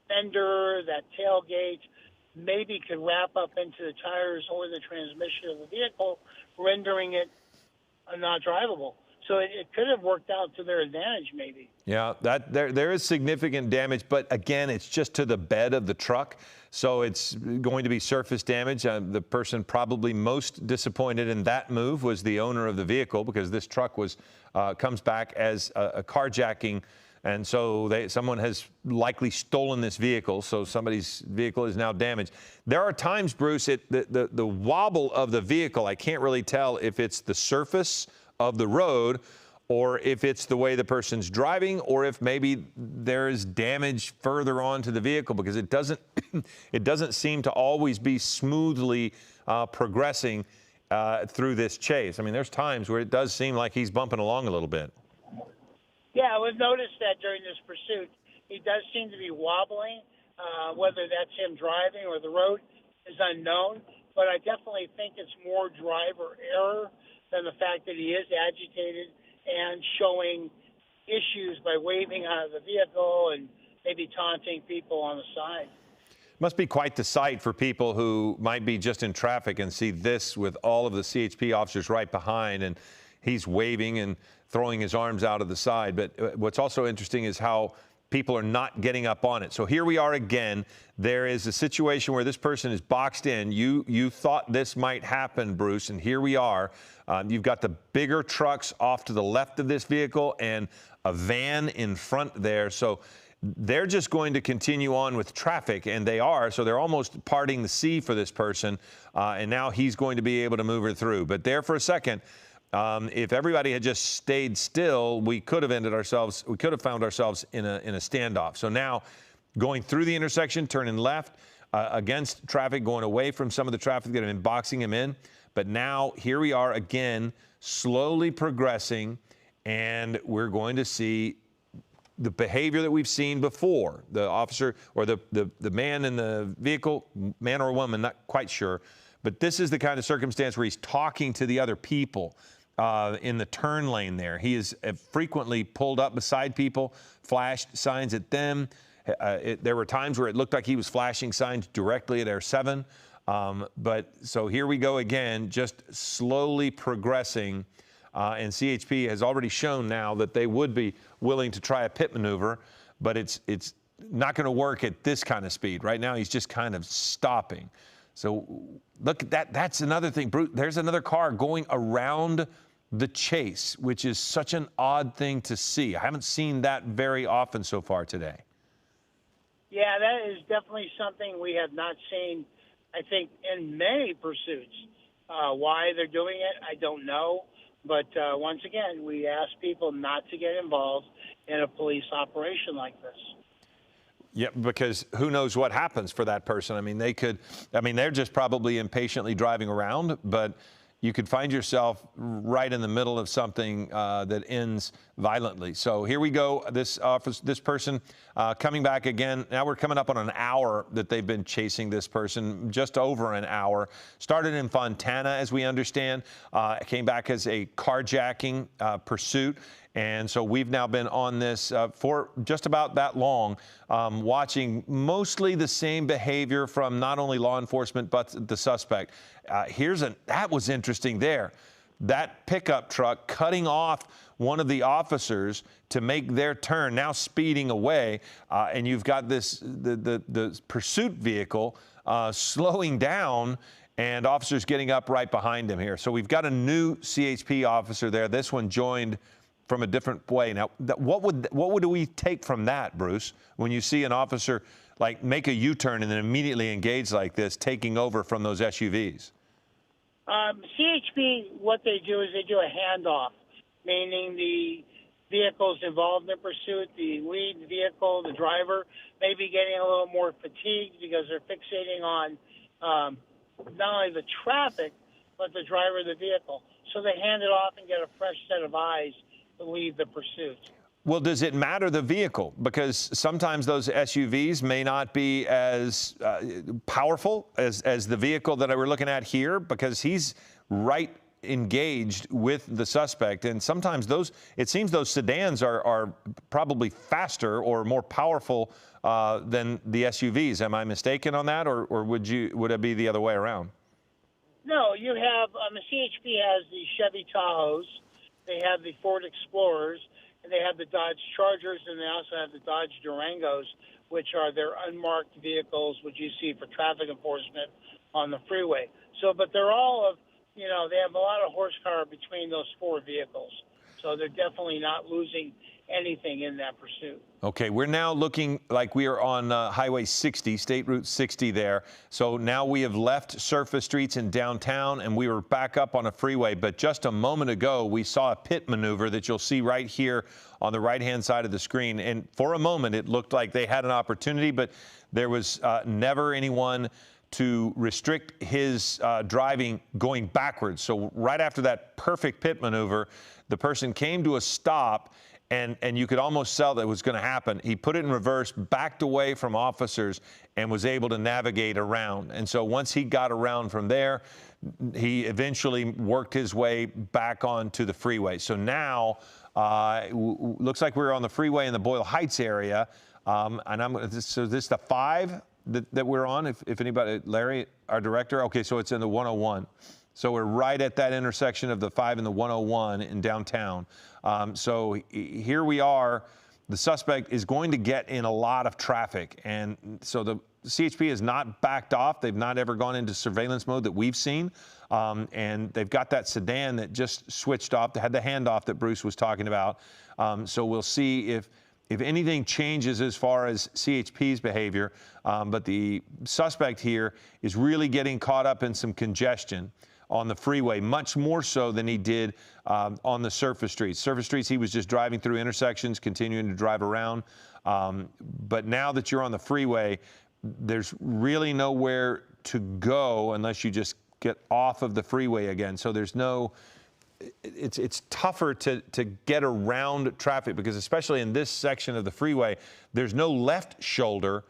fender, that tailgate, maybe could wrap up into the tires or the transmission of the vehicle, rendering it not drivable. So it could have worked out to their advantage, maybe. Yeah, there is significant damage, but again, it's just to the bed of the truck, so it's going to be surface damage. The person probably most disappointed in that move was the owner of the vehicle, because this truck was comes back as a carjacking. And so someone has likely stolen this vehicle, so somebody's vehicle is now damaged. There are times, Bruce, the wobble of the vehicle, I can't really tell if it's the surface of the road or if it's the way the person's driving, or if maybe there's damage further on to the vehicle, because it doesn't seem to always be smoothly progressing through this chase. I mean, there's times where it does seem like he's bumping along a little bit. Yeah, we've noticed that during this pursuit. He does seem to be wobbling. Whether that's him driving or the road is unknown, but I definitely think it's more driver error than the fact that he is agitated and showing issues by waving out of the vehicle and maybe taunting people on the side. Must be quite the sight for people who might be just in traffic and see this with all of the CHP officers right behind, and he's waving and throwing his arms out of the side. But what's also interesting is how people are not getting up on it. So here we are again. There is a situation where this person is boxed in. You thought this might happen, Bruce, and here we are. You've got the bigger trucks off to the left of this vehicle and a van in front there. So they're just going to continue on with traffic, and they are. So they're almost parting the sea for this person, and now he's going to be able to move her through. But there for a second, if everybody had just stayed still, we could have found ourselves in a standoff. So now going through the intersection, turning left against traffic, going away from some of the traffic that have been boxing him in. But now here we are again, slowly progressing, and we're going to see the behavior that we've seen before. The officer or the man in the vehicle, man or woman, not quite sure, but this is the kind of circumstance where he's talking to the other people in the turn lane there. He is frequently pulled up beside people, flashed signs at them. There were times where it looked like he was flashing signs directly at Air 7. But so here we go again, just slowly progressing. And CHP has already shown now that they would be willing to try a pit maneuver, but it's not going to work at this kind of speed. Right now, he's just kind of stopping. So look at that. That's another thing, Bruce. There's another car going around the chase, which is such an odd thing to see. I haven't seen that very often so far today. Yeah, that is definitely something we have not seen, I think, in many pursuits. Why they're doing it, I don't know. But once again, we ask people not to get involved in a police operation like this. Yeah, because who knows what happens for that person. I mean, they're just probably impatiently driving around, but you could find yourself right in the middle of something that ends violently. So here we go. This person coming back again. Now we're coming up on an hour that they've been chasing this person, just over an hour. Started in Fontana, as we understand. Came back as a carjacking pursuit. And so we've now been on this for just about that long, watching mostly the same behavior from not only law enforcement, but the suspect. That was interesting there. That pickup truck cutting off one of the officers to make their turn, now speeding away. And you've got the pursuit vehicle slowing down and officers getting up right behind him here. So we've got a new CHP officer there. This one joined from a different way. Now, what would we take from that, Bruce, when you see an officer like make a U-turn and then immediately engage like this, taking over from those SUVs? CHP, what they do is they do a handoff, meaning the vehicles involved in the pursuit, the lead vehicle, the driver, may be getting a little more fatigued because they're fixating on not only the traffic, but the driver of the vehicle. So they hand it off and get a fresh set of eyes to lead the pursuit. Well, does it matter the vehicle? Because sometimes those SUVs may not be as powerful as the vehicle that we're looking at here, because he's right engaged with the suspect. And sometimes it seems those sedans are probably faster or more powerful than the SUVs. Am I mistaken on that, or would it be the other way around? No, you have, the CHP has the Chevy Tahoes, they have the Ford Explorers, and they have the Dodge Chargers, and they also have the Dodge Durangos, which are their unmarked vehicles, which you see for traffic enforcement on the freeway. So, but they're all of, they have a lot of horsepower between those four vehicles. So they're definitely not losing anything in that pursuit. Okay, we're now looking like we are on Highway 60, State Route 60 there. So now we have left surface streets in downtown and we were back up on a freeway. But just a moment ago, we saw a pit maneuver that you'll see right here on the right-hand side of the screen. And for a moment, it looked like they had an opportunity, but there was never anyone to restrict his driving going backwards. So right after that perfect pit maneuver, the person came to a stop, and you could almost tell that was going to happen. He put it in reverse, backed away from officers, and was able to navigate around. And so once he got around from there, he eventually worked his way back onto the freeway. So now looks like we're on the freeway in the Boyle Heights area. So this is the 5 that we're on, if anybody, Larry, our director. Okay, so it's in the 101. So we're right at that intersection of the 5 and the 101 in downtown. So here we are. The suspect is going to get in a lot of traffic. And so the CHP has not backed off. They've not ever gone into surveillance mode that we've seen. And they've got that sedan that just switched off. They had the handoff that Bruce was talking about. So we'll see if anything changes as far as CHP's behavior. But the suspect here is really getting caught up in some congestion on the freeway, much more so than he did on the surface streets. Surface streets, he was just driving through intersections, continuing to drive around. But now that you're on the freeway, there's really nowhere to go unless you just get off of the freeway again. So there's it's tougher to get around traffic, because especially in this section of the freeway, there's no left shoulder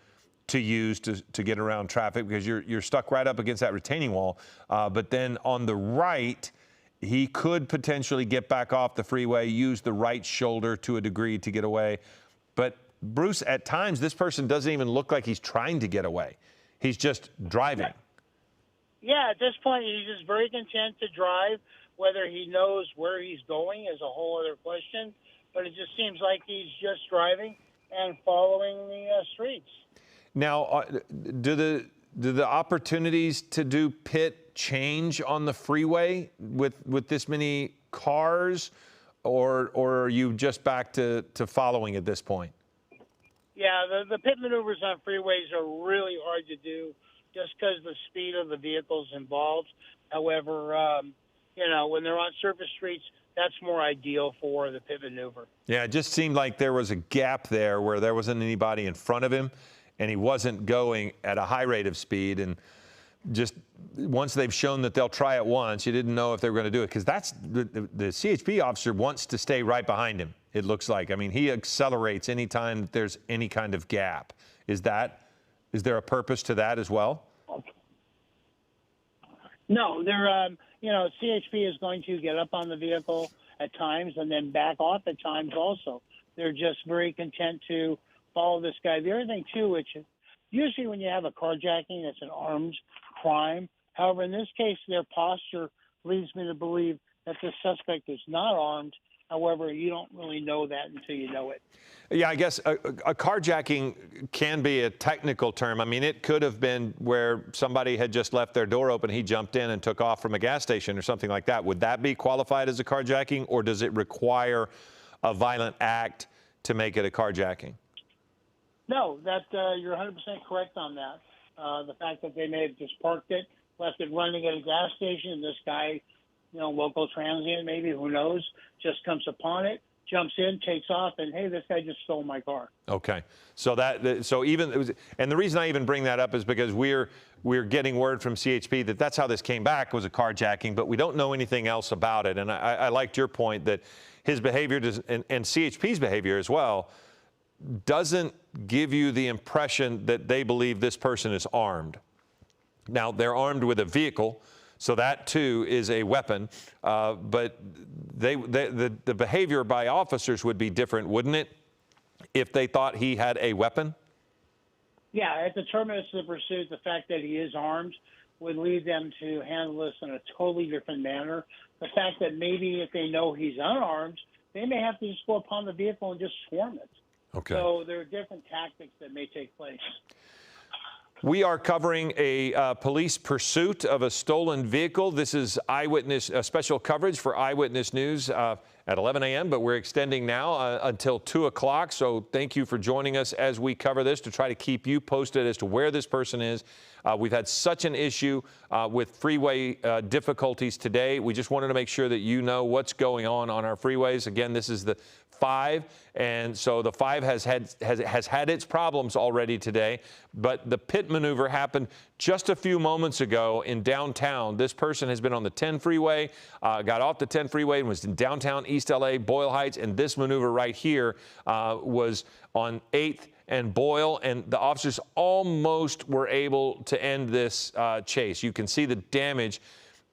to use to get around traffic, because you're stuck right up against that retaining wall. But then on the right, he could potentially get back off the freeway, use the right shoulder to a degree to get away. But Bruce, at times, this person doesn't even look like he's trying to get away. He's just driving. Yeah, at this point, he's just very content to drive. Whether he knows where he's going is a whole other question. But it just seems like he's just driving and following the streets. Now, do the opportunities to do pit change on the freeway with this many cars, or are you just back to following at this point? Yeah, the pit maneuvers on freeways are really hard to do just because of the speed of the vehicles involved. However, when they're on surface streets, that's more ideal for the pit maneuver. Yeah, it just seemed like there was a gap there where there wasn't anybody in front of him, and he wasn't going at a high rate of speed. And just once they've shown that they'll try it once, you didn't know if they were going to do it, because that's the CHP officer wants to stay right behind him, it looks like. I mean, he accelerates anytime that there's any kind of gap. Is there a purpose to that as well? No, CHP is going to get up on the vehicle at times and then back off at times also. They're just very content to follow this guy. The other thing, too, which usually when you have a carjacking, it's an armed crime. However, in this case, their posture leads me to believe that the suspect is not armed. However, you don't really know that until you know it. Yeah, I guess a carjacking can be a technical term. I mean, it could have been where somebody had just left their door open, he jumped in and took off from a gas station or something like that. Would that be qualified as a carjacking, or does it require a violent act to make it a carjacking? No, that you're 100% correct on that. The fact that they may have just parked it, left it running at a gas station, and this guy, local transient maybe, who knows, just comes upon it, jumps in, takes off, and hey, this guy just stole my car. Okay, so and the reason I even bring that up is because we're getting word from CHP that that's how this came back, was a carjacking, but we don't know anything else about it. And I liked your point that his behavior and CHP's behavior as well doesn't give you the impression that they believe this person is armed. Now, they're armed with a vehicle, so that too is a weapon, but the behavior by officers would be different, wouldn't it, if they thought he had a weapon? Yeah, at the terminus of the pursuit, the fact that he is armed would lead them to handle this in a totally different manner. The fact that maybe if they know he's unarmed, they may have to just go upon the vehicle and just swarm it. Okay. So there are different tactics that may take place. We are covering a police pursuit of a stolen vehicle. This is Eyewitness special coverage for Eyewitness News at 11 a.m., but we're extending now until 2 o'clock. So thank you for joining us as we cover this to try to keep you posted as to where this person is. We've had such an issue with freeway difficulties today. We just wanted to make sure that you know what's going on our freeways. Again, this is the 5, and so the 5 has had its problems already today, but the pit maneuver happened just a few moments ago in downtown. This person has been on the 10 freeway, got off the 10 freeway and was in downtown East LA, Boyle Heights, and this maneuver right here was on 8th and Boyle, and the officers almost were able to end this chase. You can see the damage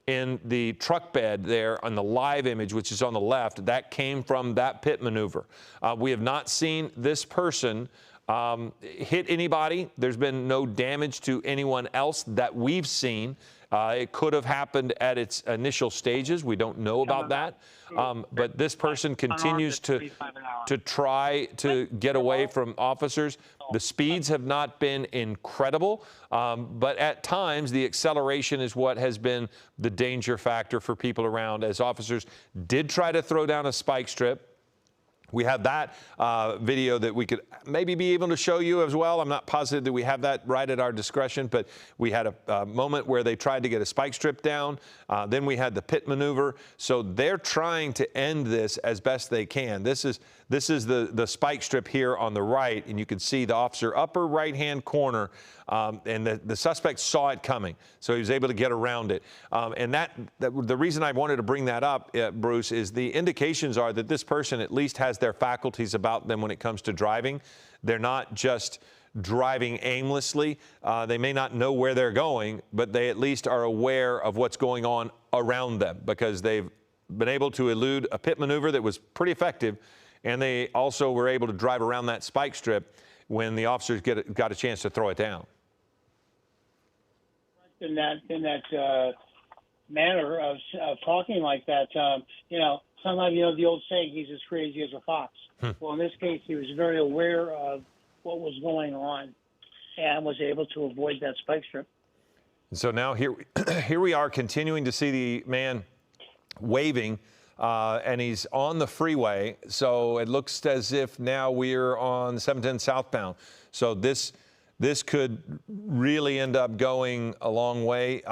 in the truck bed there on the live image, which is on the left. That came from that pit maneuver. We have not seen this person hit anybody. There's been no damage to anyone else that we've seen. It could have happened at its initial stages. We don't know about that. But this person continues to try to get away from officers. The speeds have not been incredible, but at times the acceleration is what has been the danger factor for people around, as officers did try to throw down a spike strip. We have that video that we could maybe be able to show you as well. I'm not positive that we have that right at our discretion, but we had a moment where they tried to get a spike strip down. Then we had the pit maneuver. So they're trying to end this as best they can. This is the spike strip here on the right, and you can see the officer upper right-hand corner, and the suspect saw it coming, so he was able to get around it. And the reason I wanted to bring that up, Bruce, is the indications are that this person at least has their faculties about them when it comes to driving. They're not just driving aimlessly. They may not know where they're going, but they at least are aware of what's going on around them, because they've been able to elude a pit maneuver that was pretty effective, and they also were able to drive around that spike strip when the officers got a chance to throw it down. In that manner of talking like that, sometimes, the old saying, he's as crazy as a fox. Well, in this case, he was very aware of what was going on and was able to avoid that spike strip. So now here we are continuing to see the man waving, and he's on the freeway. So it looks as if now we're on 710 southbound. So this could really end up going a long way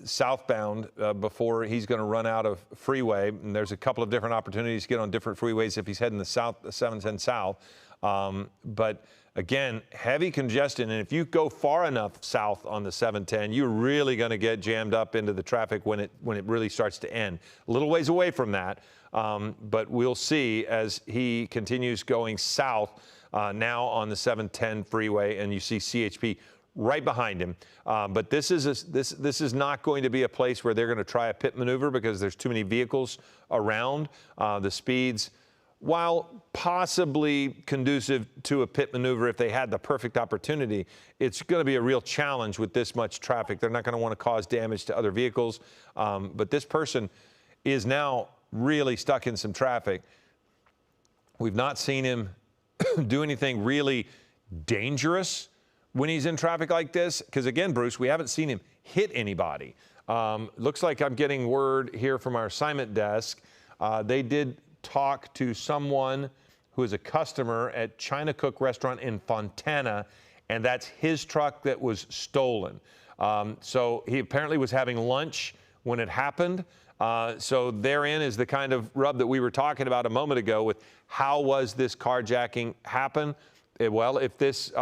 southbound before he's going to run out of freeway. And there's a couple of different opportunities to get on different freeways if he's heading the 710 south. But again, heavy congestion. And if you go far enough south on the 710, you're really going to get jammed up into the traffic when it really starts to end. A little ways away from that. But we'll see as he continues going south now on the 710 freeway, and you see CHP right behind him. But this is not going to be a place where they're going to try a pit maneuver, because there's too many vehicles around. The speeds, while possibly conducive to a pit maneuver if they had the perfect opportunity, it's going to be a real challenge with this much traffic. They're not going to want to cause damage to other vehicles. But this person is now really stuck in some traffic. We've not seen him do anything really dangerous when he's in traffic like this. Because again, Bruce, we haven't seen him hit anybody. Looks like I'm getting word here from our assignment desk. They did talk to someone who is a customer at China Cook Restaurant in Fontana, and that's his truck that was stolen. So he apparently was having lunch when it happened. So therein is the kind of rub that we were talking about a moment ago with how was this carjacking happen? Well, if this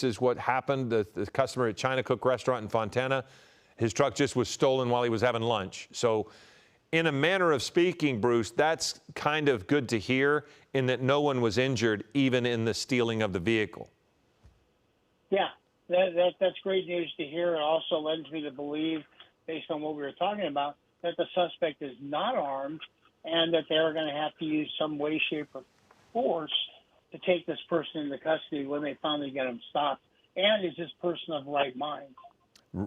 is what happened, the customer at China Cook Restaurant in Fontana, his truck just was stolen while he was having lunch. So in a manner of speaking, Bruce, that's kind of good to hear in that no one was injured even in the stealing of the vehicle. Yeah, that's great news to hear. It also lends me to believe, based on what we were talking about, that the suspect is not armed and that they're going to have to use some way, shape, or force to take this person into custody when they finally get him stopped. And is this person of right mind?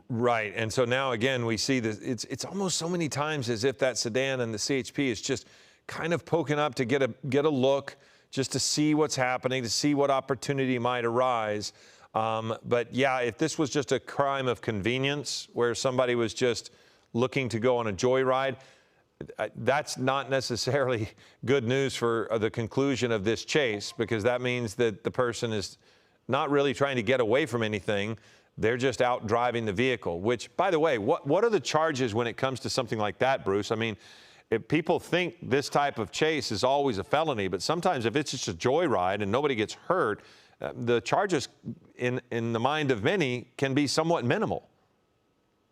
Right. And so now, again, we see that it's almost so many times as if that sedan and the CHP is just kind of poking up to get a look, just to see what's happening, to see what opportunity might arise. But yeah, if this was just a crime of convenience where somebody was just looking to go on a joyride, that's not necessarily good news for the conclusion of this chase, because that means that the person is not really trying to get away from anything. They're just out driving the vehicle, which, by the way, what are the charges when it comes to something like that, Bruce? I mean, if people think this type of chase is always a felony, but sometimes if it's just a joyride and nobody gets hurt, the charges in the mind of many can be somewhat minimal.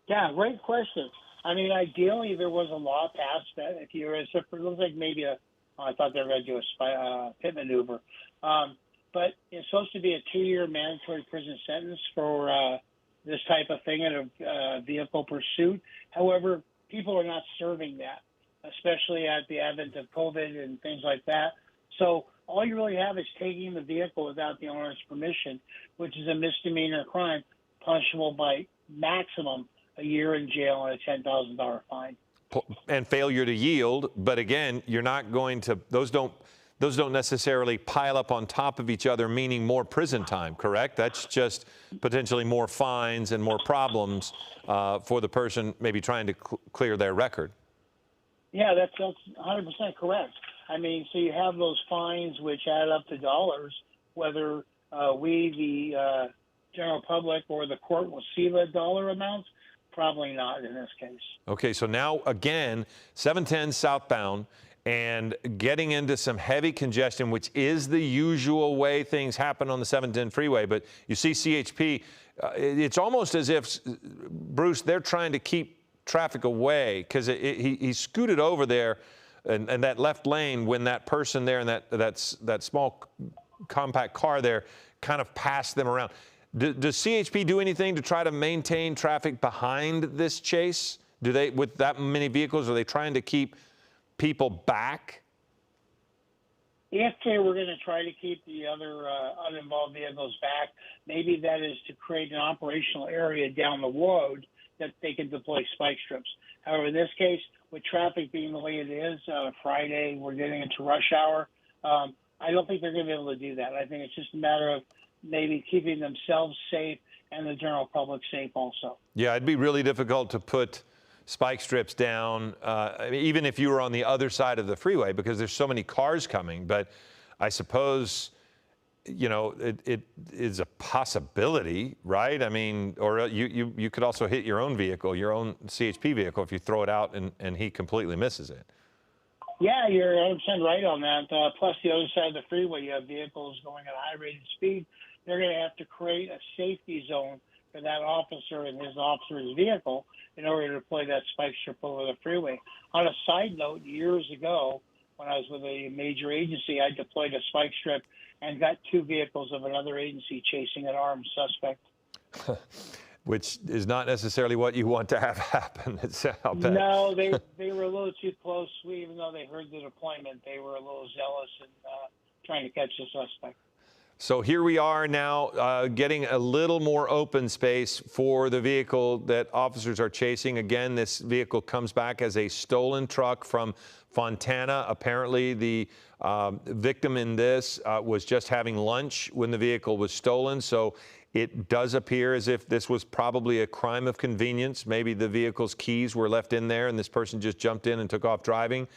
Yeah, great question. I mean, ideally, there was a law passed that if you're, it looks like maybe I thought they were going to do a pit maneuver. But it's supposed to be a 2-year mandatory prison sentence for this type of thing in a vehicle pursuit. However, people are not serving that, especially at the advent of COVID and things like that. So all you really have is taking the vehicle without the owner's permission, which is a misdemeanor crime punishable by maximum a year in jail and a $10,000 fine. And failure to yield. But again, you're not going to, those don't necessarily pile up on top of each other, meaning more prison time, correct? That's just potentially more fines and more problems for the person maybe trying to clear their record. Yeah, that's 100% correct. I mean, so you have those fines which add up to dollars, whether we, the general public, or the court will see the dollar amounts. Probably not in this case. Okay, so now again, 710 southbound, and getting into some heavy congestion, which is the usual way things happen on the 710 freeway. But you see CHP, it's almost as if, Bruce, they're trying to keep traffic away, because he scooted over there and that left lane when that person there in that small compact car there kind of passed them around. Does CHP do anything to try to maintain traffic behind this chase? Do they, with that many vehicles, are they trying to keep people back? If they were going to try to keep the other uninvolved vehicles back, maybe that is to create an operational area down the road that they can deploy spike strips. However, in this case, with traffic being the way it is, Friday, we're getting into rush hour, I don't think they're going to be able to do that. I think it's just a matter of maybe keeping themselves safe and the general public safe also. Yeah, it'd be really difficult to put spike strips down, even if you were on the other side of the freeway, because there's so many cars coming. But I suppose, you know, it is a possibility, right? I mean, or you could also hit your own vehicle, your own CHP vehicle, if you throw it out and he completely misses it. Yeah, you're 100% right on that. Plus, the other side of the freeway, you have vehicles going at a high rated speed. They're going to have to create a safety zone for that officer and his officer's vehicle in order to deploy that spike strip over the freeway. On a side note, years ago, when I was with a major agency, I deployed a spike strip and got 2 vehicles of another agency chasing an armed suspect. Which is not necessarily what you want to have happen. No, they were a little too close. Even though they heard the deployment, they were a little zealous and trying to catch the suspect. So here we are now getting a little more open space for the vehicle that officers are chasing. Again, this vehicle comes back as a stolen truck from Fontana. Apparently, the victim in this was just having lunch when the vehicle was stolen. So it does appear as if this was probably a crime of convenience. Maybe the vehicle's keys were left in there and this person just jumped in and took off driving.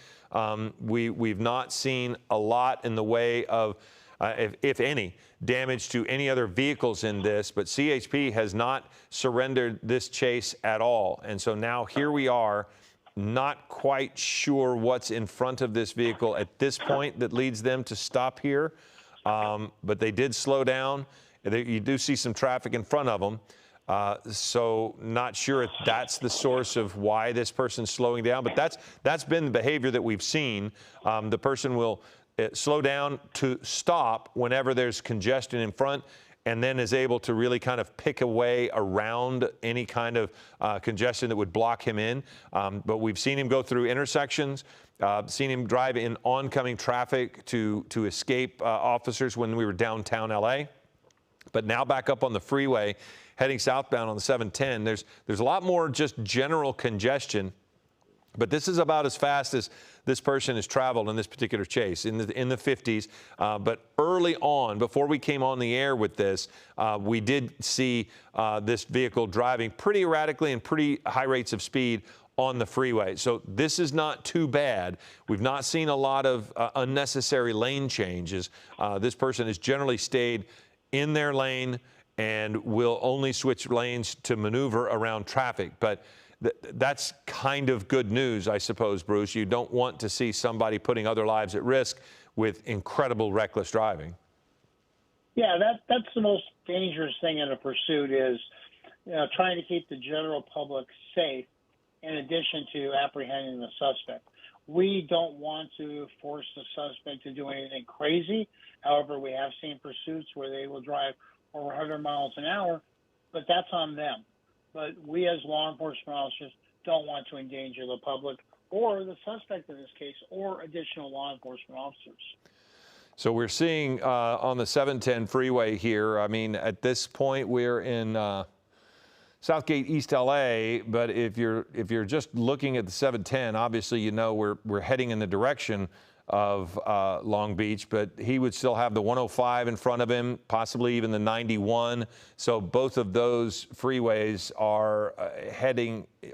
We've not seen a lot in the way of if any, damage to any other vehicles in this, but CHP has not surrendered this chase at all. And so now here we are, not quite sure what's in front of this vehicle at this point that leads them to stop here. But they did slow down. You do see some traffic in front of them. So not sure if that's the source of why this person's slowing down, but that's been the behavior that we've seen. The person will slow down to stop whenever there's congestion in front, and then is able to really kind of pick a way around any kind of congestion that would block him in. But we've seen him go through intersections, seen him drive in oncoming traffic to escape officers when we were downtown LA. But now back up on the freeway, heading southbound on the 710, there's a lot more just general congestion. But this is about as fast as this person has traveled in this particular chase, in the 50s. But early on, before we came on the air with this, we did see this vehicle driving pretty erratically and pretty high rates of speed on the freeway. So this is not too bad. We've not seen a lot of unnecessary lane changes. This person has generally stayed in their lane and will only switch lanes to maneuver around traffic. But that's kind of good news, I suppose, Bruce. You don't want to see somebody putting other lives at risk with incredible reckless driving. Yeah, that's the most dangerous thing in a pursuit is, trying to keep the general public safe in addition to apprehending the suspect. We don't want to force the suspect to do anything crazy. However, we have seen pursuits where they will drive over 100 miles an hour, but that's on them. But we as law enforcement officers don't want to endanger the public or the suspect in this case or additional law enforcement officers. So we're seeing on the 710 freeway here, I mean, at this point we're in Southgate, East LA, but if you're just looking at the 710, obviously you know we're heading in the direction of Long Beach, but he would still have the 105 in front of him, possibly even the 91. So both of those freeways are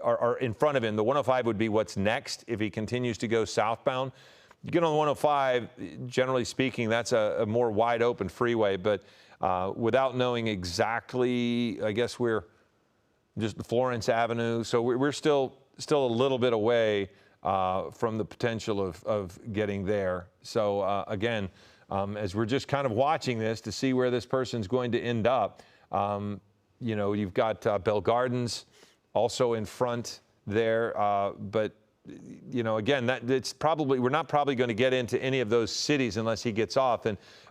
are in front of him. The 105 would be what's next if he continues to go southbound. You get on the 105, generally speaking, that's a more wide open freeway, but without knowing exactly, I guess we're just Florence Avenue. So we're still a little bit away from the potential of getting there. So again, as we're just kind of watching this to see where this person's going to end up, you've got Bell Gardens also in front there, but again, we're not probably going to get into any of those cities unless he gets off.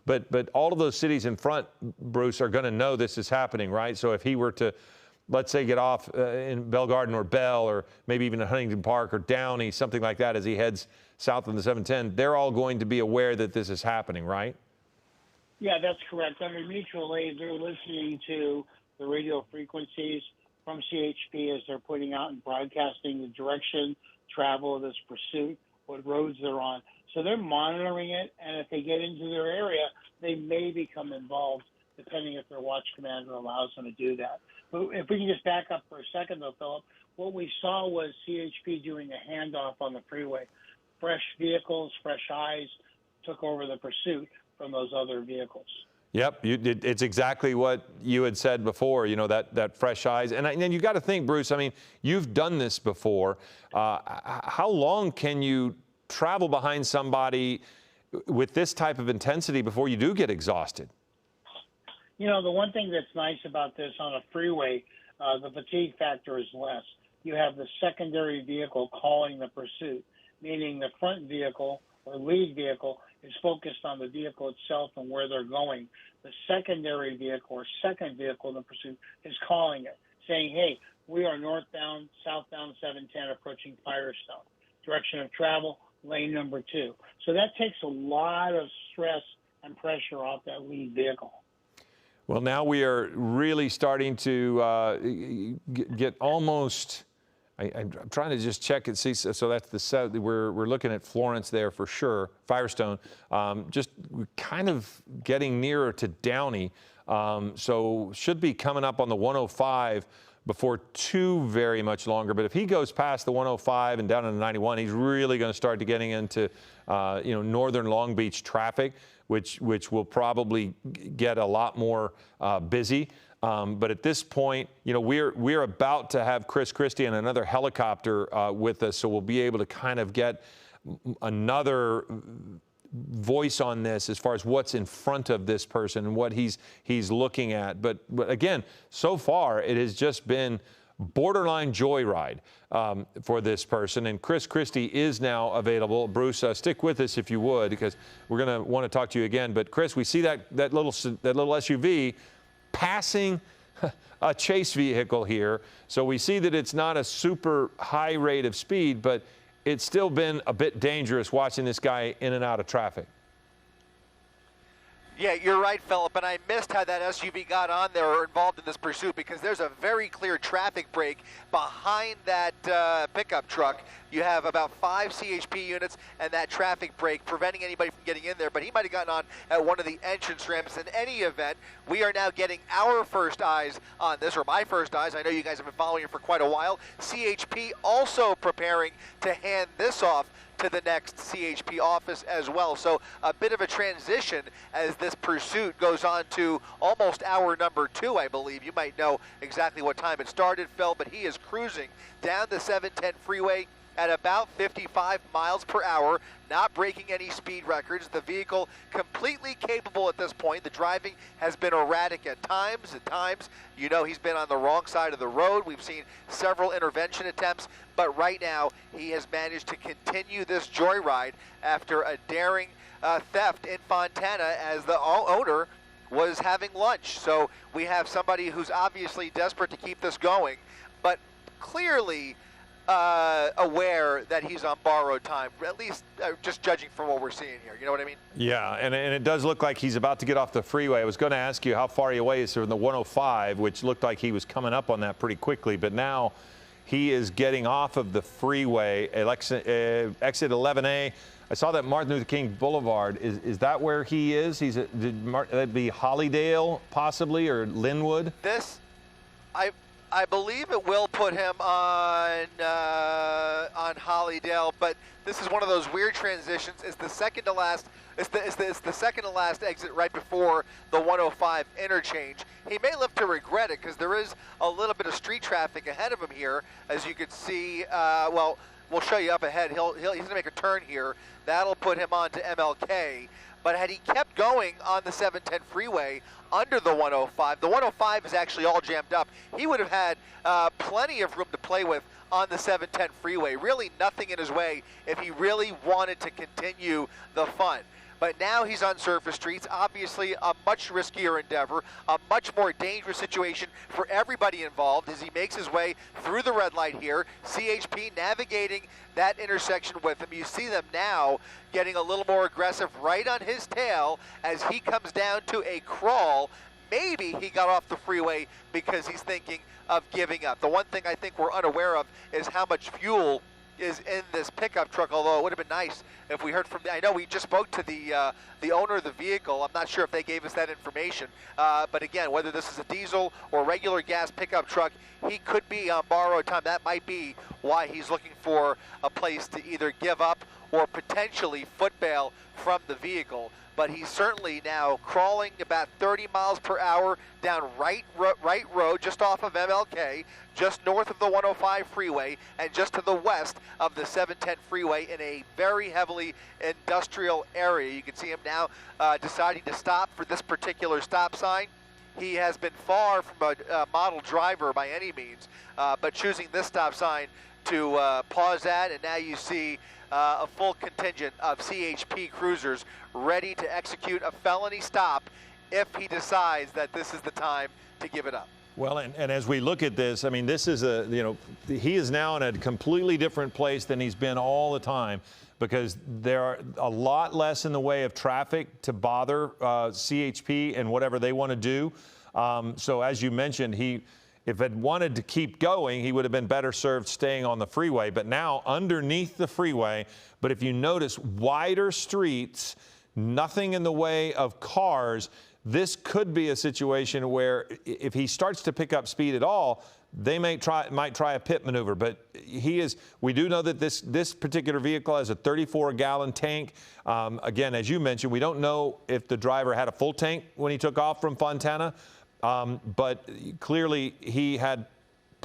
But all of those cities in front, Bruce, are going to know this is happening, right? So if he were to, let's say, get off in Bell Garden or Bell or maybe even in Huntington Park or Downey, something like that, as he heads south on the 710, they're all going to be aware that this is happening, right? Yeah, that's correct. Under mutual aid, they're listening to the radio frequencies from CHP as they're putting out and broadcasting the direction, travel of this pursuit, what roads they're on. So they're monitoring it, and if they get into their area, they may become involved, depending if their watch commander allows them to do that. But if we can just back up for a second, though, Philip, what we saw was CHP doing a handoff on the freeway. Fresh vehicles, fresh eyes took over the pursuit from those other vehicles. Yep, it's exactly what you had said before, that fresh eyes. And you got to think, Bruce, I mean, you've done this before. How long can you travel behind somebody with this type of intensity before you do get exhausted? The one thing that's nice about this on a freeway, the fatigue factor is less. You have the secondary vehicle calling the pursuit, meaning the front vehicle or lead vehicle is focused on the vehicle itself and where they're going. The secondary vehicle or second vehicle in the pursuit is calling it, saying, hey, we are northbound, southbound 710 approaching Firestone. Direction of travel, lane number 2. So that takes a lot of stress and pressure off that lead vehicle. Well, now we are really starting to get almost. I'm trying to just check and see. So that's the set. We're looking at Florence there for sure. Firestone. Just kind of getting nearer to Downey. So should be coming up on the 105 before too very much longer. But if he goes past the 105 and down to the 91, he's really going to start to getting into northern Long Beach traffic, which will probably get a lot more busy. But at this point, we're about to have Chris Christie and another helicopter with us, so we'll be able to kind of get another voice on this as far as what's in front of this person and what he's looking at. But again, so far it has just been borderline joyride for this person. And Chris Christie is now available. Bruce, stick with us if you would, because we're going to want to talk to you again. But Chris, we see that little SUV passing a chase vehicle here. So we see that it's not a super high rate of speed, but it's still been a bit dangerous watching this guy in and out of traffic. Yeah, you're right, Philip, and I missed how that SUV got on there or involved in this pursuit, because there's a very clear traffic break behind that pickup truck. You have about 5 CHP units and that traffic break preventing anybody from getting in there, but he might have gotten on at one of the entrance ramps. In any event, we are now getting our first eyes on this, or my first eyes. I know you guys have been following it for quite a while. CHP also preparing to hand this off to the next CHP office as well. So a bit of a transition as this pursuit goes on to almost hour number 2, I believe. You might know exactly what time it started, Phil, but he is cruising down the 710 freeway at about 55 miles per hour, not breaking any speed records. The vehicle completely capable at this point. The driving has been erratic at times. He's been on the wrong side of the road. We've seen several intervention attempts, but right now he has managed to continue this joyride after a daring theft in Fontana as the owner was having lunch. So we have somebody who's obviously desperate to keep this going, but clearly aware that he's on borrowed time, at least just judging from what we're seeing here. You know what I mean? Yeah, and it does look like he's about to get off the freeway. I was going to ask you how far he away is from the 105, which looked like he was coming up on that pretty quickly, but now he is getting off of the freeway, exit 11A. I saw that Martin Luther King Boulevard. Is that where he is? That'd be Hollydale, possibly, or Linwood? I believe it will put him on Hollydale, but this is one of those weird transitions. It's the second to last. It's the second to last exit right before the 105 interchange. He may live to regret it, because there is a little bit of street traffic ahead of him here, as you can see. Well, we'll show you up ahead. He's going to make a turn here. That'll put him on to MLK. But had he kept going on the 710 freeway under the 105, the 105 is actually all jammed up. He would have had plenty of room to play with on the 710 freeway. Really nothing in his way if he really wanted to continue the fun. But now he's on surface streets, obviously a much riskier endeavor, a much more dangerous situation for everybody involved as he makes his way through the red light here. CHP navigating that intersection with him. You see them now getting a little more aggressive right on his tail as he comes down to a crawl. Maybe he got off the freeway because he's thinking of giving up. The one thing I think we're unaware of is how much fuel is in this pickup truck, although it would have been nice if we heard from I know we just spoke to the owner of the vehicle. I'm not sure if they gave us that information, but again, whether this is a diesel or regular gas pickup truck, he could be on borrowed time. That might be why he's looking for a place to either give up or potentially foot bail from the vehicle. But he's certainly now crawling about 30 miles per hour down right road just off of MLK, just north of the 105 freeway, and just to the west of the 710 freeway in a very heavily industrial area. You can see him now deciding to stop for this particular stop sign. He has been far from a model driver by any means, but choosing this stop sign to pause at, and now you see a full contingent of CHP cruisers ready to execute a felony stop if he decides that this is the time to give it up. Well, and as we look at this, I mean, this is he is now in a completely different place than he's been all the time. because there are a lot less in the way of traffic to bother CHP and whatever they want to do. So as you mentioned, if it wanted to keep going, he would have been better served staying on the freeway. But now underneath the freeway, but if you notice, wider streets, nothing in the way of cars, this could be a situation where if he starts to pick up speed at all, they might try a pit maneuver. But we do know that this particular vehicle has a 34-gallon tank. Again, as you mentioned, we don't know if the driver had a full tank when he took off from Fontana. But clearly he had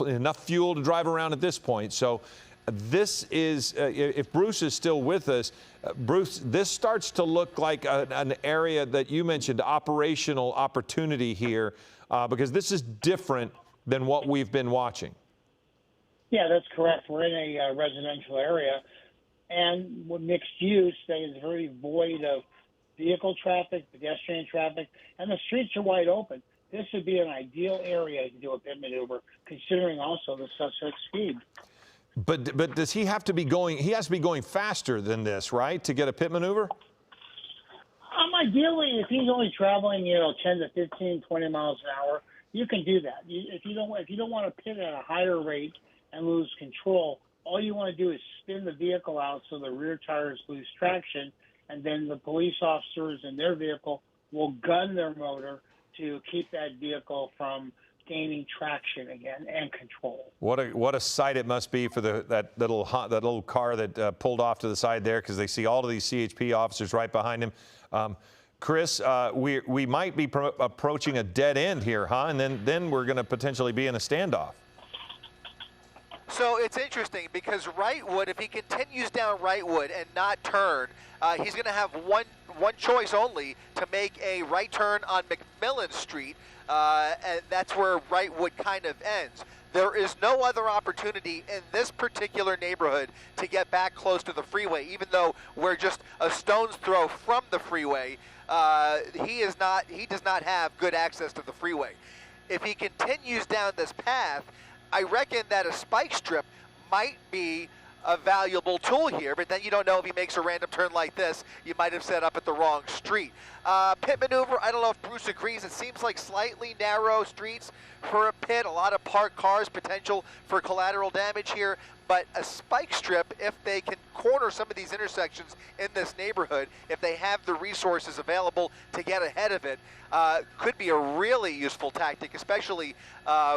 enough fuel to drive around at this point. So this is, if Bruce is still with us, Bruce, this starts to look like an area that you mentioned, operational opportunity here, because this is different than what we've been watching. Yeah, that's correct. We're in a residential area, and with mixed use, that is very void of vehicle traffic, pedestrian traffic, and the streets are wide open. This would be an ideal area to do a pit maneuver, considering also the suspect's speed. But does he have to be going? He has to be going faster than this, right, to get a pit maneuver? Ideally, if he's only traveling, 10 to 15, 20 miles an hour, you can do that. If you don't want to pit at a higher rate and lose control, all you want to do is spin the vehicle out so the rear tires lose traction, and then the police officers in their vehicle will gun their motor to keep that vehicle from gaining traction again and control. What a sight it must be for that little car that pulled off to the side there, because they see all of these CHP officers right behind him. Chris, we might be approaching a dead end here, huh? And then we're going to potentially be in a standoff. So it's interesting because Wrightwood, if he continues down Wrightwood and not turn, he's going to have one choice only, to make a right turn on McMillan Street, and that's where Wrightwood kind of ends. There is no other opportunity in this particular neighborhood to get back close to the freeway, even though we're just a stone's throw from the freeway. He does not have good access to the freeway. If he continues down this path, I reckon that a spike strip might be a valuable tool here, but then you don't know if he makes a random turn like this. You might have set up at the wrong street. Pit maneuver, I don't know if Bruce agrees. It seems like slightly narrow streets for a pit, a lot of parked cars, potential for collateral damage here. But a spike strip, if they can corner some of these intersections in this neighborhood, if they have the resources available to get ahead of it, could be a really useful tactic, especially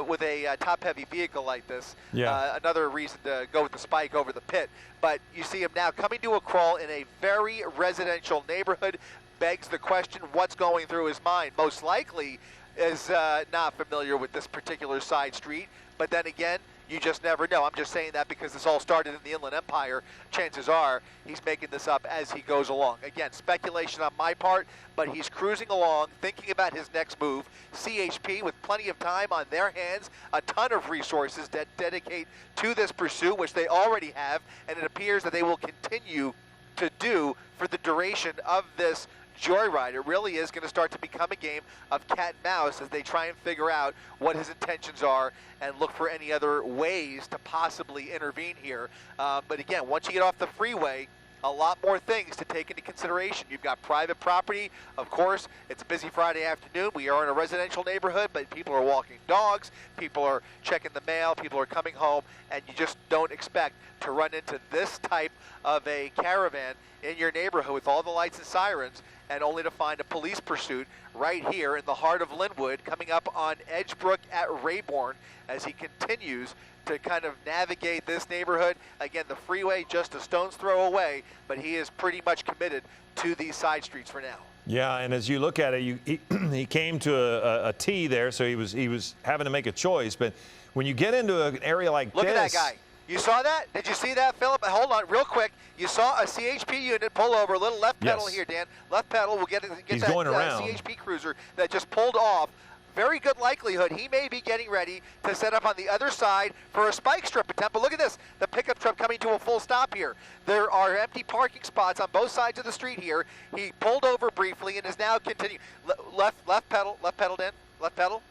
with a top-heavy vehicle like this. Yeah. Another reason to go with the spike over the pit. But you see him now coming to a crawl in a very residential neighborhood. Begs the question, what's going through his mind? Most likely is not familiar with this particular side street, but then again, you just never know. I'm just saying that because this all started in the Inland Empire. Chances are he's making this up as he goes along. Again, speculation on my part, but he's cruising along, thinking about his next move. CHP, with plenty of time on their hands, a ton of resources that dedicate to this pursuit, which they already have, and it appears that they will continue to do for the duration of this joyride. It really is going to start to become a game of cat and mouse as they try and figure out what his intentions are and look for any other ways to possibly intervene here. But again, once you get off the freeway, a lot more things to take into consideration. You've got private property. Of course, it's a busy Friday afternoon. We are in a residential neighborhood, but people are walking dogs, people are checking the mail, people are coming home, and you just don't expect to run into this type of a caravan in your neighborhood with all the lights and sirens, and only to find a police pursuit right here in the heart of Linwood, coming up on Edgebrook at Rayborn as he continues to kind of navigate this neighborhood. Again, the freeway just a stone's throw away, but he is pretty much committed to these side streets for now. Yeah, and as you look at it, he came to a T there, so he was having to make a choice. But when you get into an area like Look this, at that guy. You saw that? Did you see that, Philip? Hold on, real quick. You saw a CHP unit pull over. A little left pedal here, Dan. Left pedal. We'll get He's that going around. CHP cruiser that just pulled off. Very good likelihood he may be getting ready to set up on the other side for a spike strip attempt. But look at this, the pickup truck coming to a full stop here. There are empty parking spots on both sides of the street here. He pulled over briefly and is now continuing. Left pedal, Dan, left pedal.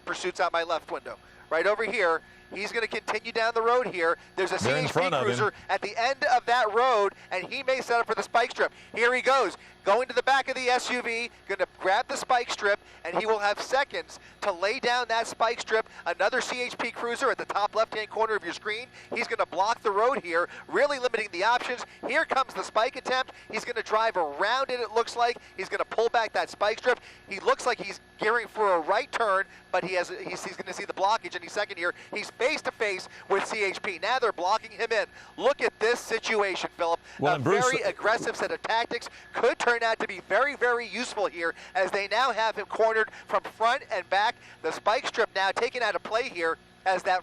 Pursuit's out my left window. Right over here, He's going to continue down the road here. There's a CHP cruiser at the end of that road, and he may set up for the spike strip. Here he goes, going to the back of the SUV, going to grab the spike strip, and he will have seconds to lay down that spike strip. Another CHP cruiser at the top left-hand corner of your screen. He's going to block the road here, really limiting the options. Here comes the spike attempt. He's going to drive around it looks like. He's going to pull back that spike strip. He looks like he's gearing for a right turn, but he's going to see the blockage any second here. He's face-to-face with CHP. Now they're blocking him in. Look at this situation, Philip. Well, a very aggressive set of tactics could turn out to be very, very useful here as they now have him cornered from front and back. The spike strip now taken out of play here as that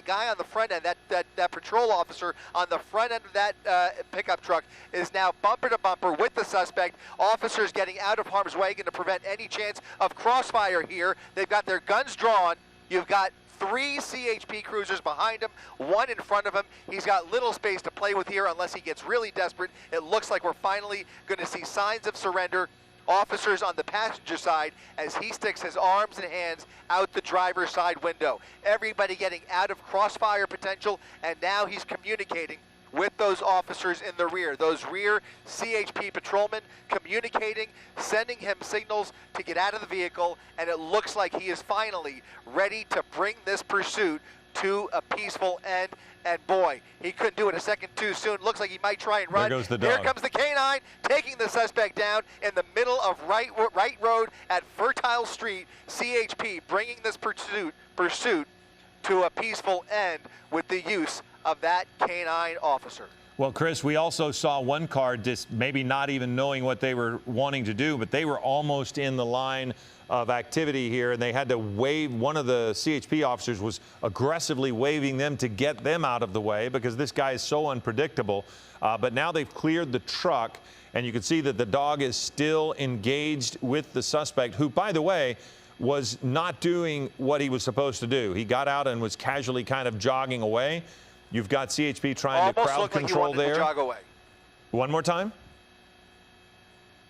guy on the front end, that patrol officer on the front end of that pickup truck is now bumper to bumper with the suspect. Officers getting out of harm's way, going to prevent any chance of crossfire here. They've got their guns drawn. You've got 3 CHP cruisers behind him, 1 in front of him. He's got little space to play with here unless he gets really desperate. It looks like we're finally going to see signs of surrender. Officers on the passenger side as he sticks his arms and hands out the driver's side window. Everybody getting out of crossfire potential, and now he's communicating with those officers in the rear, those rear CHP patrolmen communicating, sending him signals to get out of the vehicle, and it looks like he is finally ready to bring this pursuit to a peaceful end. And boy, he couldn't do it a second too soon. Looks like he might try and run. There goes the dog. Here comes the canine, taking the suspect down in the middle of right road at Fertile Street. CHP bringing this pursuit to a peaceful end with the use of that canine officer. Well, Chris, we also saw one car just maybe not even knowing what they were wanting to do, but they were almost in the line of activity here, and they had to wave. One of the CHP officers was aggressively waving them to get them out of the way because this guy is so unpredictable. But now they've cleared the truck, and you can see that the dog is still engaged with the suspect, who, by the way, was not doing what he was supposed to do. He got out and was casually kind of jogging away. You've got CHP trying to crowd control there. To jog away. One more time.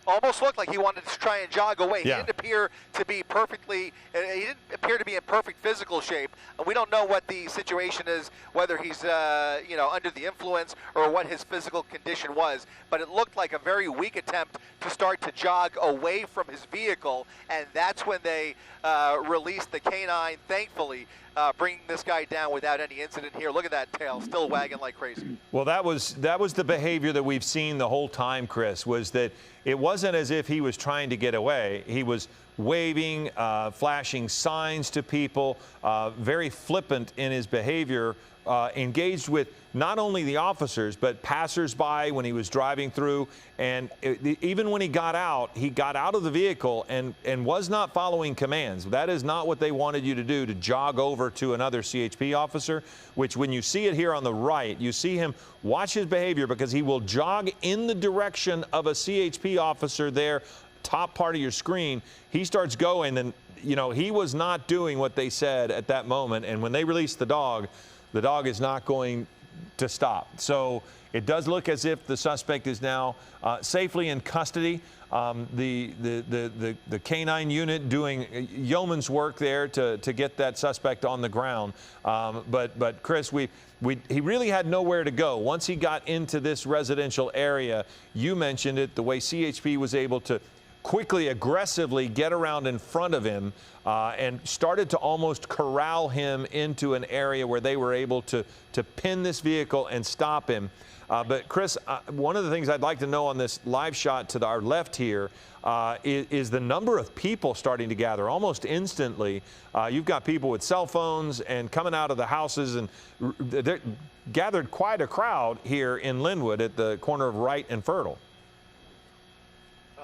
Almost looked like he wanted to try and jog away. Yeah. He didn't appear to be in perfect physical shape. We don't know what the situation is, whether he's under the influence or what his physical condition was. But it looked like a very weak attempt to start to jog away from his vehicle, and that's when they released the canine, thankfully, bringing this guy down without any incident here. Look at that tail, still wagging like crazy. Well, that was the behavior that we've seen the whole time, Chris, was that it wasn't as if he was trying to get away. He was waving, flashing signs to people, very flippant in his behavior, engaged with not only the officers, but passersby when he was driving through. And even when he got out of the vehicle and was not following commands. That is not what they wanted you to do, to jog over to another CHP officer, which when you see it here on the right, you see him watch his behavior because he will jog in the direction of a CHP officer there, top part of your screen. He starts going, and he was not doing what they said at that moment. And when they released the dog is not going to stop. So it does look as if the suspect is now safely in custody. The canine unit doing yeoman's work there to get that suspect on the ground. But Chris, he really had nowhere to go. Once he got into this residential area, you mentioned it, the way CHP was able to quickly, aggressively get around in front of him and started to almost corral him into an area where they were able to pin this vehicle and stop him. But Chris, one of the things I'd like to know on this live shot to our left here is the number of people starting to gather almost instantly. You've got people with cell phones and coming out of the houses, and they're gathered quite a crowd here in Linwood at the corner of Wright and Fertile.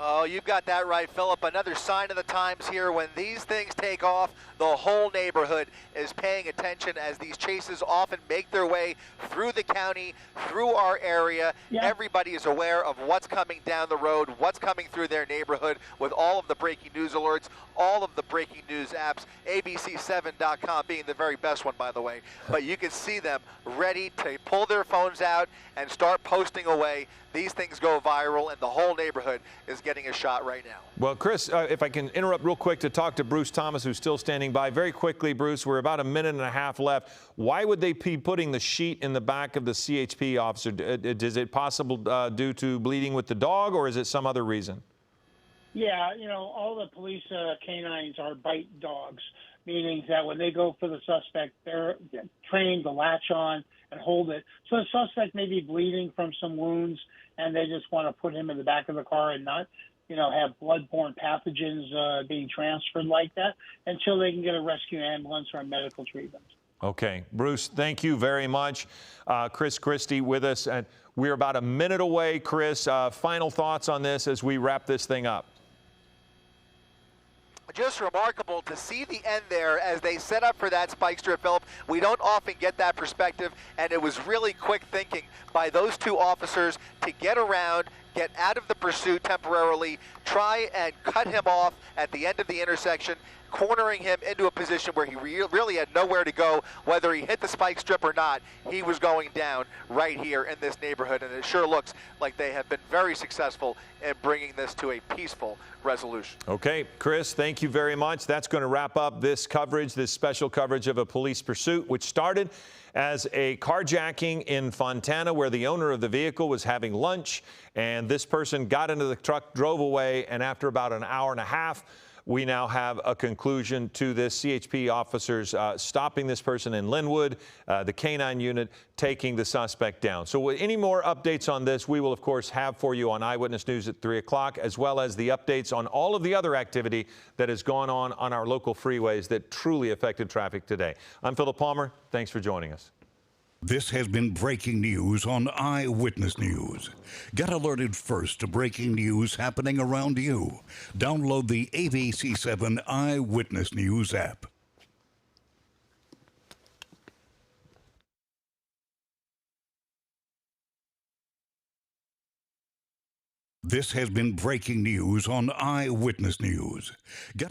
Oh, you've got that right, Philip. Another sign of the times here. When these things take off, the whole neighborhood is paying attention as these chases often make their way through the county, through our area. Yeah. Everybody is aware of what's coming down the road, what's coming through their neighborhood with all of the breaking news alerts, all of the breaking news apps, abc7.com being the very best one, by the way. But you can see them ready to pull their phones out and start posting away. These things go viral, and the whole neighborhood is getting getting a shot right now. Well, Chris, if I can interrupt real quick to talk to Bruce Thomas, who's still standing by. Very quickly, Bruce, we're about a minute and a half left. Why would they be putting the sheet in the back of the CHP officer? Is it possible due to bleeding with the dog, or is it some other reason? Yeah, all the police canines are bite dogs, meaning that when they go for the suspect, they're trained to latch on and hold it. So the suspect may be bleeding from some wounds, and they just want to put him in the back of the car and not, have bloodborne pathogens being transferred like that until they can get a rescue ambulance or a medical treatment. Okay. Bruce, thank you very much. Chris Christie with us. And we're about a minute away, Chris. Final thoughts on this as we wrap this thing up. Just remarkable to see the end there as they set up for that spike strip, Philip. We don't often get that perspective, and it was really quick thinking by those two officers to get around, get out of the pursuit temporarily, try and cut him off at the end of the intersection, cornering him into a position where he really had nowhere to go. Whether he hit the spike strip or not, he was going down right here in this neighborhood, and it sure looks like they have been very successful in bringing this to a peaceful resolution. Okay, Chris, thank you very much. That's going to wrap up this coverage, this special coverage of a police pursuit, which started as a carjacking in Fontana where the owner of the vehicle was having lunch, and this person got into the truck, drove away, and after about an hour and a half, we now have a conclusion to this. CHP officers stopping this person in Linwood, the K-9 unit taking the suspect down. So any more updates on this, we will, of course, have for you on Eyewitness News at 3 o'clock, as well as the updates on all of the other activity that has gone on our local freeways that truly affected traffic today. I'm Philip Palmer. Thanks for joining us. This has been breaking news on Eyewitness News. Get alerted first to breaking news happening around you. Download the ABC7 Eyewitness News app. This has been breaking news on Eyewitness News. Get